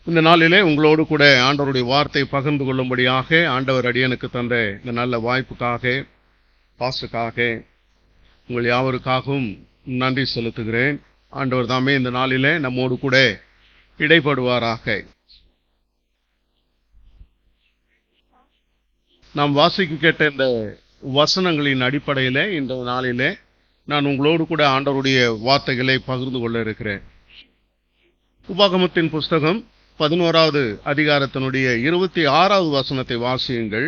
இந்த நாளிலே உங்களோடு கூட ஆண்டவருடைய வார்த்தை பகிர்ந்து கொள்ளும்படியாக ஆண்டவர் அடியனுக்கு தந்த இந்த நல்ல வாய்ப்புக்காக, பாஸ்டுக்காக உங்கள் யாவருக்காகவும் நன்றி செலுத்துகிறேன். ஆண்டவர் தாமே இந்த நாளிலே நம்மோடு கூட இடைப்படுவாராக. நாம் வாசிக்க கேட்ட இந்த வசனங்களின் அடிப்படையிலே இந்த நாளிலே நான் உங்களோடு கூட ஆண்டவருடைய வார்த்தைகளை பகிர்ந்து கொள்ள இருக்கிறேன். உபாகமத்தின் புஸ்தகம் 11வது அதிகாரத்தினுடைய 26வது வசனத்தை வாசியுங்கள்.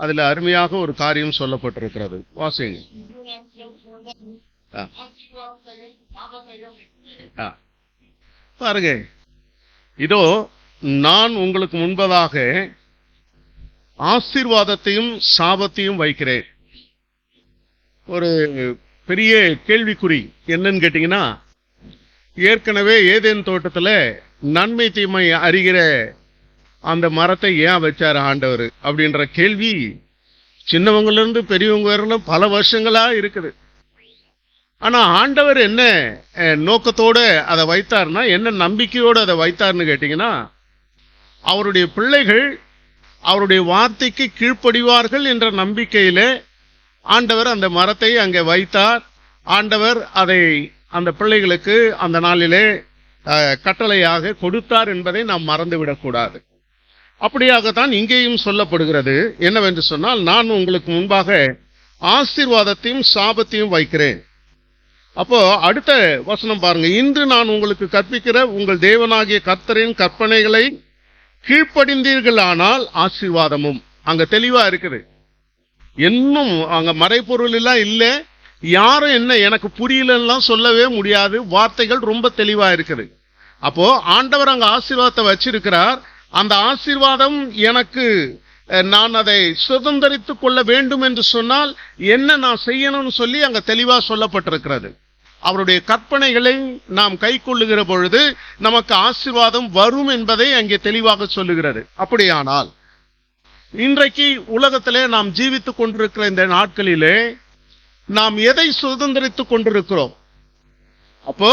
அதில் அருமையாக ஒரு காரியம் சொல்லப்பட்டிருக்கிறது. வாசியுங்க. பாருங்க, இதோ நான் உங்களுக்கு முன்பதாக ஆசீர்வாதத்தையும் சாபத்தையும் வைக்கிறேன். ஒரு பெரிய கேள்விக்குறி என்னன்னு கேட்டீங்கன்னா, ஏற்கனவே ஏதேன் தோட்டத்துல நன்மை தீமை அறிகிற அந்த மரத்தை ஏன் வச்சாரு ஆண்டவர் அப்படின்ற கேள்வி சின்னவங்கல இருந்து பெரியவங்க வரலும் பல வருஷங்களா இருக்குது. ஆனா ஆண்டவர் என்ன நோக்கத்தோட அதை வைத்தார்னா, என்ன நம்பிக்கையோடு அதை வைத்தார்னு கேட்டீங்கன்னா, அவருடைய பிள்ளைகள் அவருடைய வார்த்தைக்கு கீழ்ப்படிவார்கள் என்ற நம்பிக்கையில ஆண்டவர் அந்த மரத்தை அங்கே வைத்தார். ஆண்டவர் அதை அந்த பிள்ளைகளுக்கு அந்த நாளிலே கட்டளையாக கொடுத்தார் என்பதை நாம் மறந்துவிடக்கூடாது. அப்படியாகத்தான் இங்கேயும் சொல்லப்படுகிறது. என்னவென்று சொன்னால், நான் உங்களுக்கு முன்பாக ஆசீர்வாதத்தையும் சாபத்தையும் வைக்கிறேன். அப்போ அடுத்த வசனம் பாருங்க. இன்று நான் உங்களுக்கு கற்பிக்கிற உங்கள் தேவனாகிய கர்த்தரின் கற்பனைகளை கீழ்ப்படிந்தீர்களானால் ஆசீர்வாதமும். அங்க தெளிவா இருக்குது. இன்னும் அங்க மறைப்பொருள் எல்லாம் இல்லை. யாரும் என்ன எனக்கு புரியலன்னா சொல்லவே முடியாது. வார்த்தைகள் ரொம்ப தெளிவா இருக்குது. அப்போ ஆண்டவர் அங்க ஆசீர்வாதத்தை வச்சிருக்கிறார். அந்த ஆசீர்வாதம் எனக்கு நான் அதை சுதந்திரித்துக் கொள்ள வேண்டும் என்று சொன்னால் என்ன நான் செய்யணும்னு சொல்லி அங்க தெளிவா சொல்லப்பட்டிருக்கிறது. அவருடைய கற்பனைகளை நாம் கை கொள்ளுகிற பொழுது நமக்கு ஆசீர்வாதம் வரும் என்பதை அங்கே தெளிவாக சொல்லுகிறது. அப்படியானால் இன்றைக்கு உலகத்திலே நாம் ஜீவித்துக் கொண்டிருக்கிற இந்த நாட்களிலே நாம் எதை சுதந்திரித்துக் கொண்டிருக்கிறோம்? அப்போ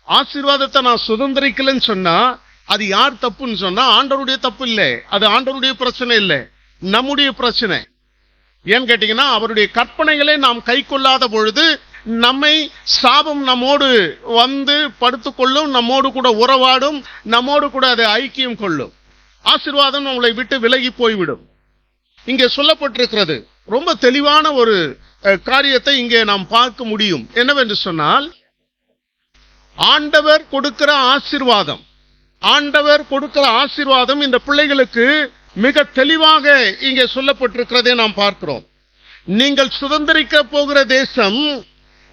ஆசீர்வாதத்தை நான் சுதந்திரிக்கலன்னு சொன்னா அது யார் தப்புன்னு சொன்னா ஆண்டவருடைய தப்பு இல்லை. அது ஆண்டவருடைய பிரச்சனை இல்லை, நம்முடைய பிரச்சனை. ஏன்னு கேட்டீங்கன்னா, அவருடைய கற்பனைகளை நாம் கை கொள்ளாத பொழுது நம்மை சாபம் நம்மோடு வந்து படுத்துக்கொள்ளும், நம்மோடு கூட உறவாடும், நம்மோடு கூட அதை ஐக்கியம் கொள்ளும். ஆசீர்வாதம் நம்மளை விட்டு விலகி போய்விடும். இங்கே சொல்லப்பட்டிருக்கிறது ரொம்ப தெளிவான ஒரு காரியத்தை இங்கே நாம் பார்க்க முடியும். என்னவென்று சொன்னால், ஆண்டவர் கொடுக்கிற ஆசீர்வாதம், ஆண்டவர் கொடுக்கிற ஆசீர்வாதம் இந்த பிள்ளைகளுக்கு மிக தெளிவாக இங்கே சொல்லப்பட்டிருக்கிறதை நாம் பார்க்கிறோம். நீங்கள் சுதந்திரிக்க போகிற தேசம்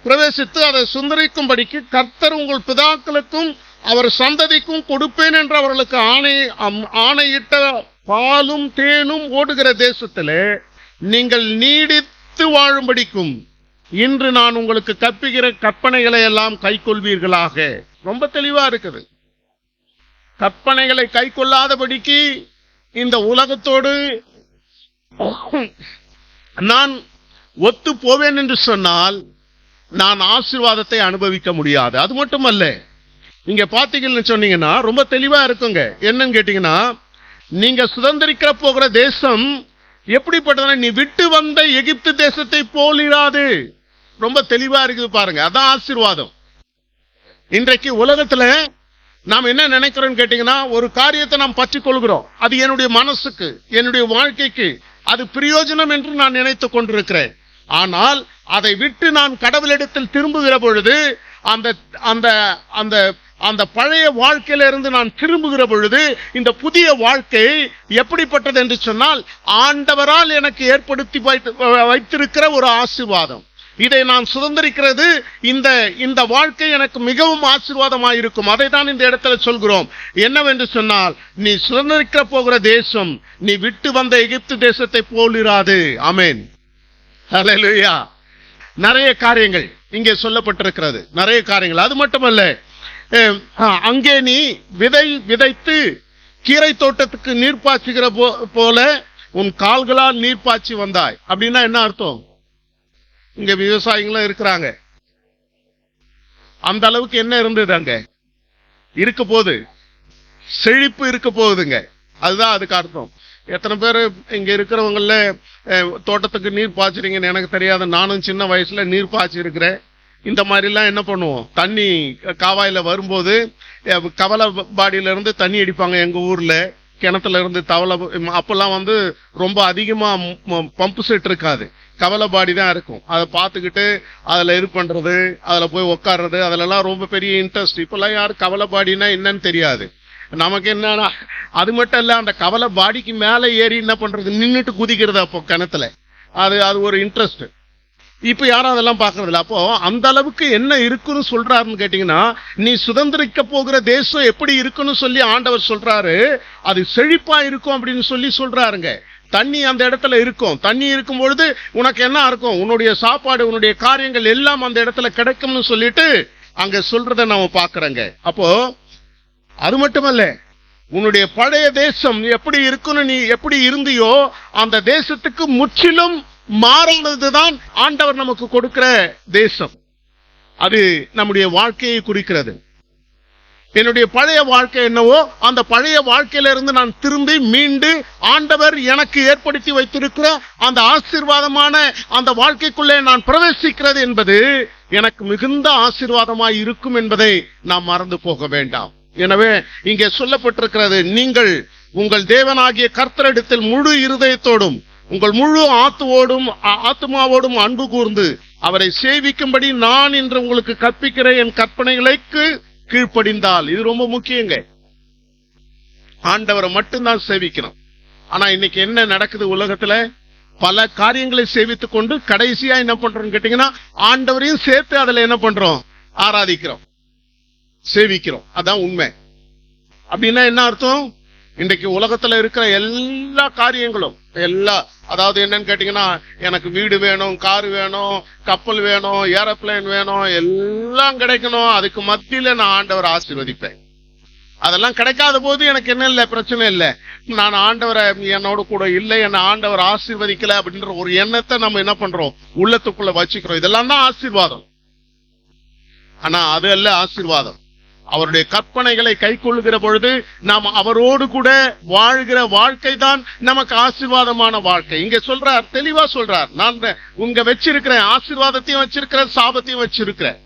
பிரவேசித்து அதை சுதந்திரிக்கும்படிக்கு கர்த்தர் உங்கள் பிதாக்களுக்கும் அவர் சந்ததிக்கும் கொடுப்பேன் என்று அவர்களுக்கு ஆணையிட்ட பாலும் தேனும் ஓடுகிற தேசத்திலே நீங்கள் நீடித்து வாழும்படிக்கும் இன்று நான் உங்களுக்கு கற்பிக்கிற கற்பனைகளை எல்லாம் கை கொள்வீர்களாக. ரொம்ப தெளிவா இருக்குது. கற்பனைகளை கை கொள்ளாதபடிக்கு இந்த உலகத்தோடு நான் ஒத்து போவேன் என்று சொன்னால் நான் ஆசீர்வாதத்தை அனுபவிக்க முடியாது. அது மட்டுமல்ல, இங்க பாத்தீங்கன்னு சொன்னீங்கன்னா ரொம்ப தெளிவா இருக்குங்க. என்னன்னு கேட்டீங்கன்னா, நீங்க சுதந்திரிக்க போகிற தேசம் எப்படிப்பட்டதுன்னா, நீ விட்டு வந்த எகிப்து தேசத்தை போலிராது. ரொம்ப தெளிவா இருக்குது பாருங்க. அதான் ஆசீர்வாதம். இன்றைக்கு உலகத்துல நாம் என்ன நினைக்கிறோம் கேட்டீங்கன்னா, ஒரு காரியத்தை நாம் பற்றி கொள்கிறோம். அது என்னுடைய மனசுக்கு, என்னுடைய வாழ்க்கைக்கு அது பிரயோஜனம் என்று நான் நினைத்துக் கொண்டிருக்கிறேன். ஆனால் அதை விட்டு நான் கடவுளிடத்தில் திரும்புகிற பொழுது அந்த அந்த அந்த அந்த பழைய வாழ்க்கையிலிருந்து நான் திரும்புகிற பொழுது இந்த புதிய வாழ்க்கை எப்படிப்பட்டது என்று சொன்னால், ஆண்டவரால் எனக்கு ஏற்படுத்தி வைத்திருக்கிற ஒரு ஆசீர்வாதம். இதை நான் சுதந்திரிக்கிறது, இந்த வாழ்க்கை எனக்கு மிகவும் ஆசீர்வாதமாக இருக்கும். அதை தான் இந்த இடத்துல சொல்கிறோம். என்னவென்று சொன்னால், நீ சுதந்திரிக்க போகிற தேசம் நீ விட்டு வந்த எகிப்து தேசத்தை போலிராது. ஆமென், ஹல்லேலூயா. நிறைய காரியங்கள் இங்கே சொல்லப்பட்டிருக்கிறது, நிறைய காரியங்கள். அது மட்டுமல்ல, அங்கே நீ விதைத்து கீரை தோட்டத்துக்கு நீர் பாய்ச்சுகிற போல உன் கால்களால் நீர் பாய்ச்சி வந்தாய். அப்படின்னா என்ன அர்த்தம்? இங்க விவசாயிகளும் இருக்கிறாங்க. அந்த அளவுக்கு என்ன இருந்தது அங்க இருக்க போது செழிப்பு இருக்க போகுதுங்க. அதுதான் அதுக்கு அர்த்தம். எத்தனை பேர் இங்க இருக்கிறவங்கள தோட்டத்துக்கு நீர் பாய்ச்சுறீங்கன்னு எனக்கு தெரியாது. நானும் சின்ன வயசுல நீர் பாய்ச்சி இருக்கிறேன். இந்த மாதிரிலாம் என்ன பண்ணுவோம், தண்ணி காவாயில வரும்போது கவலை பாடியில இருந்து தண்ணி அடிப்பாங்க எங்க ஊர்ல, கிணத்துல இருந்து தவளை. அப்பெல்லாம் வந்து ரொம்ப அதிகமா பம்பு செட் இருக்காது, கவலை பாடி தான் இருக்கும். அதை பார்த்துக்கிட்டு அதுல இது பண்றது, அதுல போய் உட்கார்றது, அதுல எல்லாம் ரொம்ப பெரிய இன்ட்ரெஸ்ட். இப்பெல்லாம் யாரும் கவலை பாடினா என்னன்னு தெரியாது. நமக்கு என்னன்னா அது மட்டும் இல்ல, அந்த கவலை பாடிக்கு மேல ஏறி என்ன பண்றது, நின்னுட்டு குதிக்கிறது அப்போ கிணத்துல. அது ஒரு இன்ட்ரெஸ்ட். இப்ப யாரும் அதெல்லாம் பாக்குறது இல்ல. அப்போ அந்த அளவுக்கு என்ன இருக்குன்னு சொல்றாருன்னு கேட்டீங்கன்னா, நீ சுதந்திரிக்க போகிற தேசம் எப்படி இருக்குன்னு சொல்லி ஆண்டவர் சொல்றாரு. அது செழிப்பா இருக்கும் அப்படின்னு சொல்லி சொல்றாருங்க. தண்ணி அந்த இடத்துல இருக்கும். தண்ணி இருக்கும் பொழுது உனக்கு என்ன இருக்கும், உன்னுடைய சாப்பாடு, உன்னுடைய காரியங்கள் எல்லாம் அந்த இடத்துல கிடைக்கும்னு சொல்லிட்டு அங்க சொல்றத நாம பாக்குறோங்க. அப்போ அது மட்டுமல்ல, உன்னுடைய பழைய தேசம் எப்படி இருக்குன்னு நீ எப்படி இருந்தியோ அந்த தேசத்துக்கு முற்றிலும் மாறானதுதான் ஆண்டவர் நமக்கு கொடுக்கிற தேசம். அது நம்முடைய வாழ்க்கையை குறிக்கிறது. என்னுடைய பழைய வாழ்க்கை என்னவோ அந்த பழைய வாழ்க்கையிலிருந்து நான் திரும்பி மீண்டு ஆண்டவர் எனக்கு ஏற்படுத்தி வைத்திருக்கிற அந்த ஆசீர்வாதமான அந்த வாழ்க்கைக்குள்ளே நான் பிரவேசிக்கிறது என்பது எனக்கு மிகுந்த ஆசீர்வாதமாய் இருக்கும் என்பதை நாம் மறந்து போக வேண்டாம். எனவே இங்கே சொல்லப்பட்டிருக்கிறது, நீங்கள் உங்கள் தேவனாகிய கர்த்தரிடத்தில் முழு இருதயத்தோடும் உங்கள் முழு ஆத்துமாவோடும் அன்பு கூர்ந்து அவரை சேவிக்கும்படி நான் இன்று உங்களுக்கு கற்பிக்கிற என் கற்பனைகளுக்கு கீழ்ப்படிந்தால். இது ரொம்ப முக்கியங்க. ஆண்டவரை மட்டும்தான் சேவிக்கணும். ஆனா இன்னைக்கு என்ன நடக்குது உலகத்துல, பல காரியங்களை சேவித்துக் கொண்டு கடைசியா என்ன பண்றோம்னு கேட்டீங்கன்னா ஆண்டவரையும் சேர்த்து அதுல என்ன பண்றோம், ஆராதிக்கிறோம், சேவிக்கிறோம். அதான் உண்மை. அப்படின்னா என்ன அர்த்தம், இன்றைக்கு உலகத்துல இருக்கிற எல்லா காரியங்களும் அதாவது என்னன்னு கேட்டீங்கன்னா, எனக்கு வீடு வேணும், கார் வேணும், கப்பல் வேணும், ஏரோப்ளேன் வேணும், எல்லாம் கிடைக்கணும். அதுக்கு மத்தியில நான் ஆண்டவரை ஆசீர்வதிப்பேன். அதெல்லாம் கிடைக்காத போது எனக்கு என்ன இல்லை, பிரச்சனை இல்லை. நான் ஆண்டவரை என்னோட கூட இல்லை, என்ன ஆண்டவர் ஆசீர்வதிக்கல அப்படின்ற ஒரு எண்ணத்தை நம்ம என்ன பண்றோம், உள்ளத்துக்குள்ள வச்சுக்கிறோம். இதெல்லாம் தான் ஆசீர்வாதம். ஆனா அது அல்ல ஆசீர்வாதம். அவருடைய கற்பனைகளை கை கொள்ளுகிற பொழுது நாம் அவரோடு கூட வாழ்கிற வாழ்க்கை தான் நமக்கு ஆசீர்வாதமான வாழ்க்கை. இங்க சொல்றார், தெளிவா சொல்றார், நான் உங்க வச்சிருக்கிறேன், ஆசீர்வாதத்தையும் வச்சிருக்கிறேன், சாபத்தையும் வச்சிருக்கிறேன்.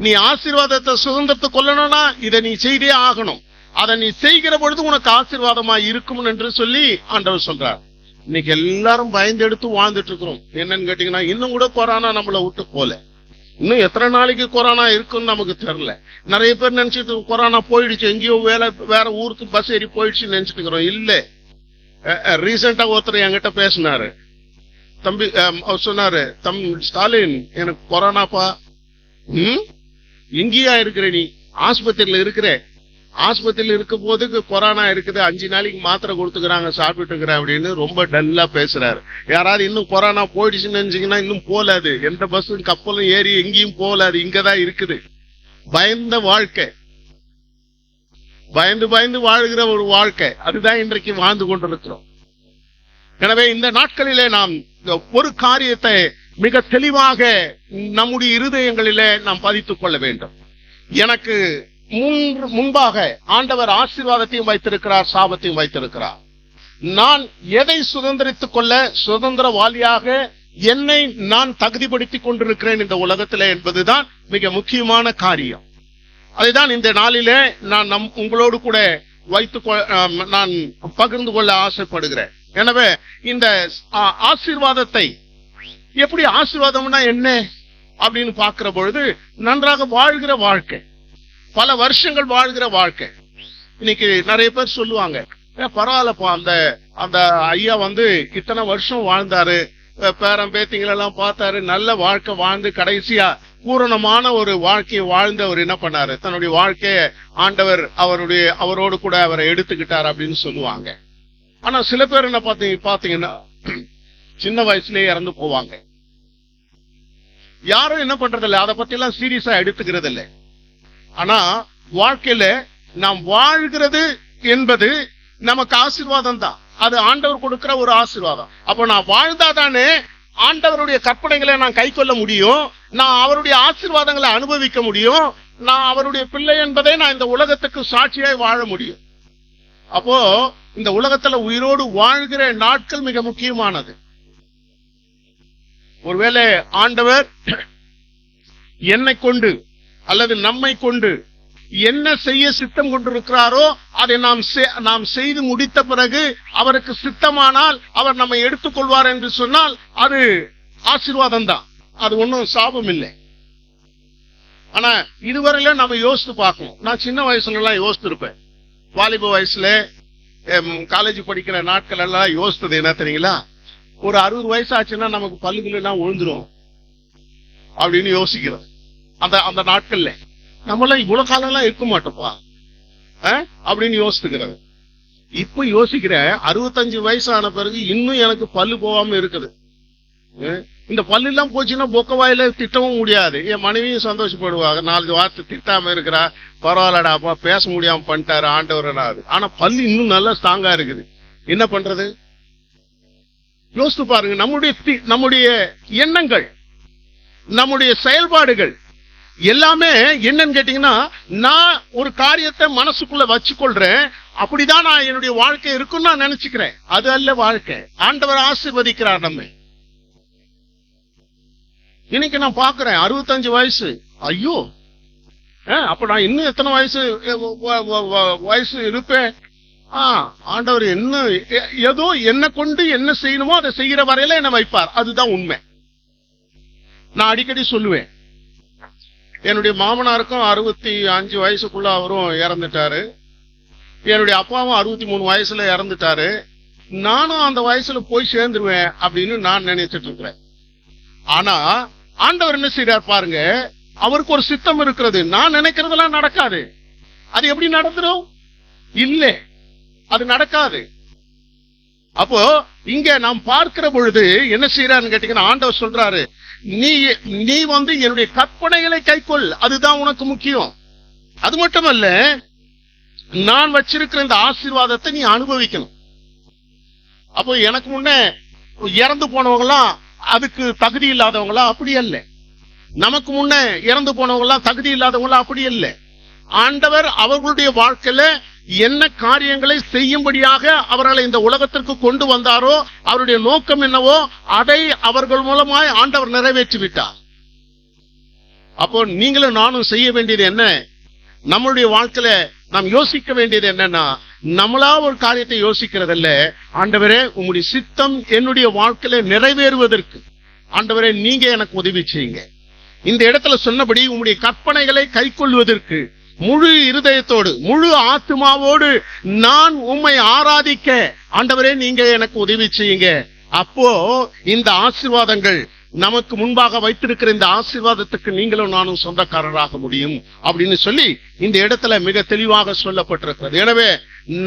நீ ஆசீர்வாதத்தை சுதந்திரத்தை கொள்ளணும்னா இதை நீ செய்தே ஆகணும். அதை நீ செய்கிற பொழுது உனக்கு ஆசீர்வாதமா இருக்கும் என்று சொல்லி ஆண்டவர் சொல்றார். இன்னைக்கு எல்லாரும் பயந்து எடுத்து வாழ்ந்துட்டு இருக்கிறோம். என்னன்னு கேட்டீங்கன்னா, இன்னும் கூட கொரோனா நம்மளை விட்டு போல. இன்னும் எத்தனை நாளைக்கு கொரோனா இருக்குன்னு நமக்கு தெரியல. நிறைய பேர் நினைச்சிட்டு கொரோனா போயிடுச்சு, எங்கேயோ வேற ஊருக்கு பஸ் ஏறி போயிடுச்சுன்னு நினைச்சிட்டு இருக்கிறோம். இல்ல, ரீசெண்டா ஒருத்தர் என்கிட்ட பேசினாரு. தம்பி அவர் சொன்னாரு, ஸ்டாலின் எனக்கு கொரோனாப்பா. எங்கேயா இருக்கிற நீ, ஆஸ்பத்திரியில இருக்கிற, ஆஸ்பத்திரியில் இருக்கும் போது கொரோனா இருக்குது, 5 நாளைக்கு மாத்திரை கொடுத்துக்கிறாங்க, சாப்பிட்டு இருக்கிறேன் அப்படின்னு ரொம்ப டல்லா பேசுறாரு. யாராவது இன்னும் கொரோனா போயிடுச்சுன்னு நினைச்சீங்கன்னா இன்னும் போலாது, எந்த பஸ்ஸும் கப்பலும் ஏறி எங்கேயும் போலாது, இங்கதான் இருக்குது. பயந்த வாழ்க்கை, பயந்து பயந்து வாழ்கிற ஒரு வாழ்க்கை, அதுதான் இன்றைக்கு வாழ்ந்து கொண்டிருக்கிறோம். எனவே இந்த நாட்களிலே நாம் ஒரு காரியத்தை மிக தெளிவாக நம்முடைய இருதயங்களிலே நாம் பதித்துக் கொள்ள வேண்டும். எனக்கு முன்பாக ஆண்டவர் ஆசீர்வாதத்தையும் வைத்திருக்கிறார், சாபத்தையும் வைத்திருக்கிறார். நான் எதை சுதந்திரித்துக் கொள்ள சுதந்திரவாளியாக என்னை நான் தகுதிப்படுத்திக் கொண்டிருக்கிறேன் இந்த உலகத்திலே என்பதுதான் மிக முக்கியமான காரியம். அதைதான் இந்த நாளிலே நான் உங்களோடு கூட நான் பகிர்ந்து கொள்ள ஆசைப்படுகிறேன். எனவே இந்த ஆசீர்வாதத்தை எப்படி, ஆசீர்வாதம்னா என்ன அப்படின்னு பார்க்கிற பொழுது, நன்றாக வாழ்கிற வாழ்க்கை, பல வருஷங்கள் வாழ்கிற வாழ்க்கை. இன்னைக்கு நிறைய பேர் சொல்லுவாங்க, பரவாயில்லப்பா, அந்த ஐயா இத்தனை வருஷம் வாழ்ந்தாரு, பேரம் பேத்திங்களெல்லாம் பார்த்தாரு, நல்ல வாழ்க்கை வாழ்ந்து கடைசியா பூரணமான ஒரு வாழ்க்கையை வாழ்ந்து அவர் என்ன பண்ணாரு, தன்னுடைய வாழ்க்கைய ஆண்டவர் அவரோடு கூட அவரை எடுத்துக்கிட்டார் அப்படின்னு சொல்லுவாங்க. ஆனா சில பேர் என்ன பாத்தீங்கன்னா சின்ன வயசுலயே இறந்து போவாங்க. யாரும் என்ன பண்றது இல்லை, அதை பத்தி எல்லாம் சீரியஸா எடுத்துக்கிறது இல்லை. ஆனா வாழ்க்கையில நாம் வாழ்கிறது என்பது நமக்கு ஆசீர்வாதம் தான். அது ஆண்டவர் கொடுக்கிற ஒரு ஆசீர்வாதம். அப்ப நான் வாழ்ந்தாதானே ஆண்டவருடைய கற்பனைகளை நான் கை கொள்ள முடியும், நான் அவருடைய ஆசீர்வாதங்களை அனுபவிக்க முடியும், நான் அவருடைய பிள்ளை என்பதை நான் இந்த உலகத்துக்கு சாட்சியாய் வாழ முடியும். அப்போ இந்த உலகத்துல உயிரோடு வாழ்கிற நாட்கள் மிக முக்கியமானது. ஒருவேளை ஆண்டவர் என்னை கொண்டு அல்லது நம்மை கொண்டு என்ன செய்ய சித்தம் கொண்டிருக்கிறாரோ அதை நாம் செய்து முடித்த பிறகு அவருக்கு சித்தமானால் அவர் நம்மை எடுத்துக்கொள்வார் என்று சொன்னால் அது ஆசீர்வாதம் தான், அது ஒன்றும் சாபம் இல்லை. ஆனா இதுவரையில நம்ம யோசித்து பார்க்கணும். நான் சின்ன வயசுல எல்லாம் யோசித்து இருப்பேன். வாலிப வயசுல காலேஜ் படிக்கிற நாட்கள் எல்லாம் யோசித்தது என்ன தெரியுங்களா, ஒரு 60 வயசு ஆச்சுன்னா நமக்கு பல்லுகள் எல்லாம் விழுந்துரும் அப்படின்னு யோசிக்கிறோம். அந்த நாட்கள்ல நம்மளாம் இவ்வளவு காலம் எல்லாம் இருக்க மாட்டோம்ப்பா அப்படின்னு யோசித்துக்கிறது. இப்ப யோசிக்கிற 65 வயசு ஆன பிறகு இன்னும் எனக்கு பல்லு போகாம இருக்குது. இந்த பல்லு எல்லாம் போச்சுன்னா பொக்க வாயில திட்டவும் முடியாது. என் மனைவியும் சந்தோஷப்படுவாங்க, 4 வார்த்தை திட்டாம இருக்கிறா, பரவாயில்லடாப்பா பேச முடியாம பண்ணிட்டாரு ஆண்டவர். ஆனா பல்லு இன்னும் நல்லா ஸ்ட்ராங்கா இருக்குது. என்ன பண்றது? யோசித்து பாருங்க. நம்முடைய எண்ணங்கள், நம்முடைய செயல்பாடுகள் எல்லாமே என்னன்னு கேட்டீங்கன்னா, நான் ஒரு காரியத்தை மனசுக்குள்ள வச்சுக்கொள்றேன், அப்படிதான் நான் என்னுடைய வாழ்க்கை இருக்குன்னு நான் நினைச்சுக்கிறேன். அது அல்ல வாழ்க்கை. ஆண்டவர் ஆசீர்வதிக்கிறார் நம்மை. இன்னைக்கு நான் பாக்குறேன் 65 வயசு, ஐயோ அப்ப நான் இன்னும் எத்தனை வயசு இருப்பேன். ஆண்டவர் என்ன ஏதோ என்ன கொண்டு என்ன செய்யணுமோ அதை செய்யற வரையில என்ன வைப்பார். அதுதான் உண்மை. நான் அடிக்கடி சொல்லுவேன், என்னுடைய மாமனாருக்கும் 65 வயசுக்குள்ள அவரும் இறந்துட்டாரு. என்னுடைய அப்பாவும் 63 வயசுல இறந்துட்டாரு. நானும் அந்த வயசுல போய் சேர்ந்துருவேன் அப்படின்னு நான் நினைச்சிட்டு இருக்கிறேன். ஆனா ஆண்டவர் என்ன செய்யறார் பாருங்க, அவருக்கு ஒரு சித்தம் இருக்கிறது. நான் நினைக்கிறதெல்லாம் நடக்காது. அது எப்படி நடந்துடும்? இல்ல, அது நடக்காது. அப்போ இங்க நாம் பார்க்கிற பொழுது என்ன செய்யறாருன்னு கேட்டீங்கன்னா, ஆண்டவர் சொல்றாரு, நீ என்னுடைய கற்பனைகளை கைக்கொள், அதுதான் உனக்கு முக்கியம். அது மட்டுமல்ல, நான் வச்சிருக்கிற இந்த ஆசீர்வாதத்தை நீ அனுபவிக்கணும். அப்போ எனக்கு முன்ன இறந்து போனவங்களாம் அதுக்கு தகுதி இல்லாதவங்களா? அப்படி அல்ல. நமக்கு முன்ன இறந்து போனவங்களாம் தகுதி இல்லாதவங்களா? அப்படி அல்ல. ஆண்டவர் அவர்களுடைய வாழ்க்கையில என்ன காரியங்களை செய்யும்படியாக அவர்களை இந்த உலகத்திற்கு கொண்டு வந்தாரோ, அவருடைய நோக்கம் என்னவோ அதை அவர்கள் மூலமாய் ஆண்டவர் நிறைவேற்றி விட்டார். அப்போ நீங்களும் நானும் செய்ய வேண்டியது என்ன? நம்மளுடைய வாழ்க்கையில நாம் யோசிக்க வேண்டியது என்னன்னா, நம்மளா ஒரு காரியத்தை யோசிக்கிறதல்ல, ஆண்டவரே உங்களுடைய சித்தம் என்னுடைய வாழ்க்கையில நிறைவேறுவதற்கு ஆண்டவரே நீங்க எனக்கு உதவி செய்யுங்க. இந்த இடத்துல சொன்னபடி உங்களுடைய கற்பனைகளை கைக்கொள்வதற்கு முழு இருதயத்தோடு முழு ஆத்மாவோடு நான் உம்மை ஆராதிக்க ஆண்டவரே நீங்க எனக்கு உதவி செய்யுங்க. அப்போ இந்த ஆசீர்வாதங்கள், நமக்கு முன்பாக வைத்திருக்கிற இந்த ஆசீர்வாதத்துக்கு நீங்களும் நானும் சொந்தக்காரராக முடியும் அப்படின்னு சொல்லி இந்த இடத்துல மிக தெளிவாக சொல்லப்பட்டிருக்கிறது. எனவே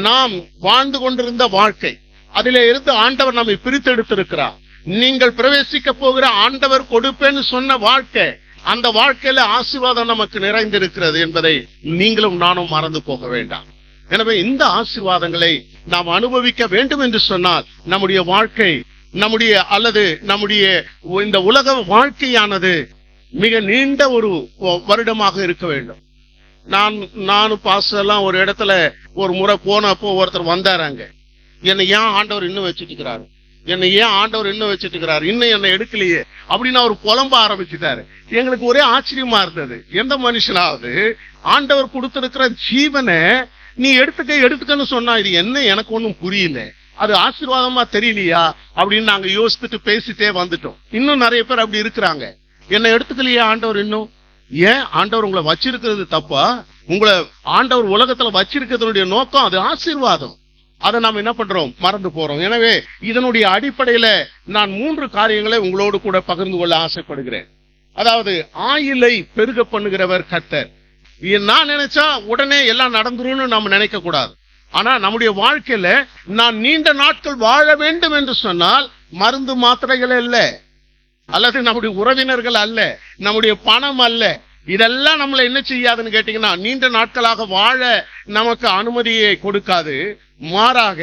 நாம் வாழ்ந்து கொண்டிருந்த வாழ்க்கை, அதிலே இருந்து ஆண்டவர் நம்மை பிரித்தெடுத்திருக்கிறார். நீங்கள் பிரவேசிக்க போகிற ஆண்டவர் கொடுப்பேன்னு சொன்ன வாழ்க்கை, அந்த வாழ்க்கையில ஆசீர்வாதம் நமக்கு நிறைந்திருக்கிறது என்பதை நீங்களும் நானும் மறந்து போக வேண்டாம். எனவே இந்த ஆசீர்வாதங்களை நாம் அனுபவிக்க வேண்டும் என்று சொன்னால் நம்முடைய வாழ்க்கை, நம்முடைய இந்த உலக வாழ்க்கையானது மிக நீண்ட ஒரு வருடமாக இருக்க வேண்டும். நானும் பாஸ்டர் எல்லாம் ஒரு இடத்துல ஒரு முறை போனப்போ ஒருத்தர் வந்தாராங்க, என்னை ஏன் ஆண்டவர் இன்னும் வச்சுட்டு இருக்கிறாரு, இன்னும் என்னை எடுக்கலையே அப்படின்னு அவர் புலம்ப ஆரம்பிச்சுட்டாரு. எங்களுக்கு ஒரே ஆச்சரியமா இருந்தது. எந்த மனுஷனாவது ஆண்டவர் கொடுத்திருக்கிற ஜீவனை நீ எடுத்துக்கன்னு சொன்னா இது என்ன, எனக்கு ஒண்ணும் புரியல, அது ஆசீர்வாதமா தெரியலையா அப்படின்னு நாங்க யோசிச்சுட்டு பேசிட்டே வந்துட்டோம். இன்னும் நிறைய பேர் அப்படி இருக்கிறாங்க. என்னை எடுத்துக்கலையா ஆண்டவர் இன்னும்? ஏன் ஆண்டவர் உங்களை வச்சிருக்கிறது தப்பா? உங்களை ஆண்டவர் உலகத்துல வச்சிருக்கிறதுடைய நோக்கம் அது ஆசீர்வாதம். அதை நாம் என்ன பண்றோம்? மறந்து போறோம். எனவே இதனுடைய அடிப்படையில நான் 3 காரியங்களை உங்களோடு கூட பகிர்ந்து கொள்ள ஆசைப்படுகிறேன். அதாவது, ஆயுளை பெருக பண்ணுகிறவர் கர்த்தர். நான் நினைச்சா உடனே எல்லாம் நடந்துரும்னு நாம நினைக்க கூடாது. ஆனா நம்முடைய வாழ்க்கையில நான் நீண்ட நாட்கள் வாழ வேண்டும் என்று சொன்னால் மருந்து மாத்திரைகள் அல்ல, அல்லது நம்முடைய உறவினர்கள் அல்ல, நம்முடைய பணம் அல்ல, இதெல்லாம் நம்மளை என்ன செய்யாதுன்னு கேட்டீங்கன்னா நீண்ட நாட்களாக வாழ நமக்கு அனுமதியை கொடுக்காது. மாறாக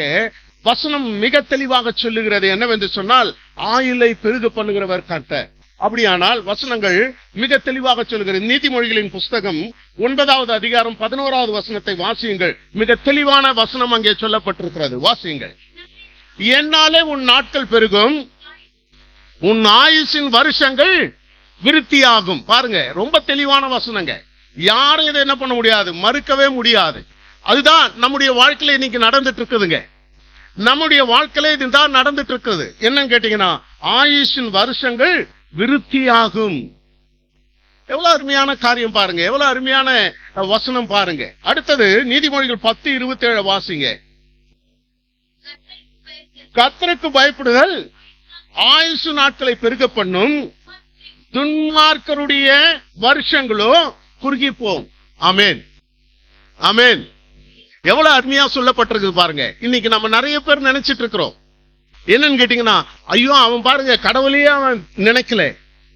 வசனம் மிக தெளிவாக சொல்லுகிறது என்னவென்று சொன்னால், ஆயுளை பெருக பண்ணுகிறவர் கர்த்தர். அப்படியானால் வசனங்கள் மிக தெளிவாக சொல்கிறது. நீதிமொழிகளின் புஸ்தகம் 9வது அதிகாரம் 11வது வசனத்தை வாசியுங்கள். மிக தெளிவான வசனம் அங்கே சொல்லப்பட்டிருக்கிறது, வாசியுங்கள். என்னாலே உன் நாட்கள் பெருகும், உன் ஆயுசின் வருஷங்கள் விருத்தியாகும். பாருங்க, ரொம்ப தெளிவான வசனங்க. யாரும் இதை என்ன பண்ண முடியாது, மறுக்கவே முடியாது. அதுதான் நம்முடைய வாழ்க்கையில இன்னைக்கு நடந்துட்டு இருக்குதுங்க. நம்முடைய வாழ்க்கையில இதுதான் நடந்துட்டு இருக்குது. என்னன்னு கேட்டீங்கன்னா, ஆயுஷின் வருஷங்கள் விருத்தியாகும். எவ்வளவு அருமையான காரியம் பாருங்க, எவ்வளவு அருமையான வசனம் பாருங்க. அடுத்தது நீதிமொழிகள் 10:27 வாசிங்க. கர்த்தருக்கு பயப்படுதல் ஆயுசு நாட்களை பெருக பண்ணும், துன்மார்க்கருடைய வருஷங்களோ குறுகி போகும். ஆமென், ஆமென். எவ்வளவு அருமையா சொல்லப்பட்டிருக்கு பாருங்க. இன்னைக்கு நம்ம நிறைய பேர் நினைச்சிட்டு இருக்கிறோம். என்னன்னு கேட்டீங்கன்னா, ஐயோ அவன் பாருங்க கடவுளையே அவன் நினைக்கல,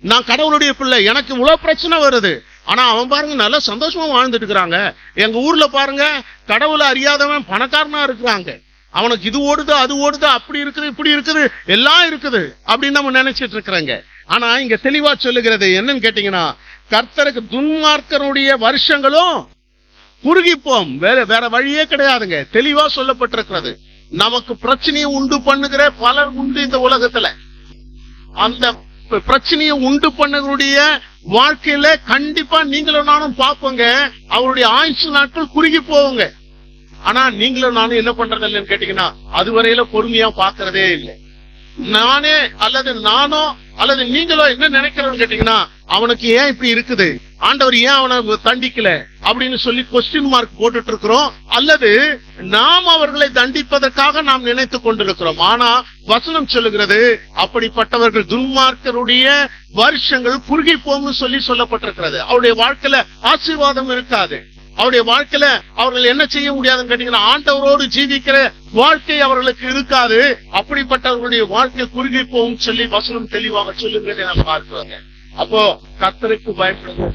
நான் கடவுளுடைய பிள்ளை, எனக்கு இவ்வளவு பிரச்சனை வருது, ஆனா அவன் பாருங்க நல்ல சந்தோஷமா வாழ்ந்துட்டு இருக்கிறாங்க. எங்க ஊர்ல பாருங்க கடவுளை அறியாதவன் பணக்காரனா இருக்கிறாங்க, அவனுக்கு இது ஓடுது அது ஓடுது, அப்படி இருக்குது இப்படி இருக்குது எல்லாம் இருக்குது அப்படின்னு நம்ம நினைச்சிட்டு இருக்கிறாங்க. ஆனா இங்க தெளிவா சொல்லுகிறது என்னன்னு கேட்டீங்கன்னா, கர்த்தருக்கு துன்மார்க்கருடைய வருஷங்களும் குறுகிப்போம். வேற வழியே கிடையாதுங்க. தெளிவா சொல்லப்பட்டிருக்கிறது. நமக்கு பிரச்சனையை உண்டு பண்ணுகிற பலர் உண்டு இந்த உலகத்துல. அந்த பிரச்சனையை உண்டு பண்ணுடைய வாழ்க்கையில கண்டிப்பா நீங்களும் நானும் பார்ப்போங்க, அவருடைய ஆயுசு நாட்கள் குறுகி போவோங்க. ஆனா நீங்களும் நானும் என்ன பண்றது இல்லைன்னு கேட்டீங்கன்னா, அதுவரையில பொறுமையா பாக்குறதே இல்லை. நானோ அல்லது நீங்களோ என்ன நினைக்கிறோம்னு கேட்டீங்கன்னா, அவனுக்கு ஏன் இப்படி இருக்குது, ஆண்டவர் ஏன் அவனை தண்டிக்கல அப்படின்னு சொல்லி கொஸ்டின் மார்க் போட்டுட்டு இருக்கிறோம். அல்லது நாம் அவர்களை தண்டிப்பதற்காக நாம் நினைத்து கொண்டிருக்கிறோம். ஆனா வசனம் சொல்லுகிறது, அப்படிப்பட்டவர்கள் துன்மார்க்கருடைய வருஷங்கள் குறுகி போகும்னு சொல்லி சொல்லப்பட்டிருக்கிறது. அவருடைய வாழ்க்கையில ஆசீர்வாதம் இருக்காது. அவருடைய வாழ்க்கையில அவர்கள் என்ன செய்ய முடியாதுன்னு கேட்டீங்கன்னா, ஆண்டவரோடு ஜீவிக்கிற வாழ்க்கை அவர்களுக்கு இருக்காது. அப்படிப்பட்டவர்களுடைய வாழ்க்கை குறுகி போகும் சொல்லி வசனம் தெளிவாக சொல்லுங்கிறதை நம்ம பார்க்கிறோங்க. அப்போ கர்த்தருக்கு பயப்படணும்.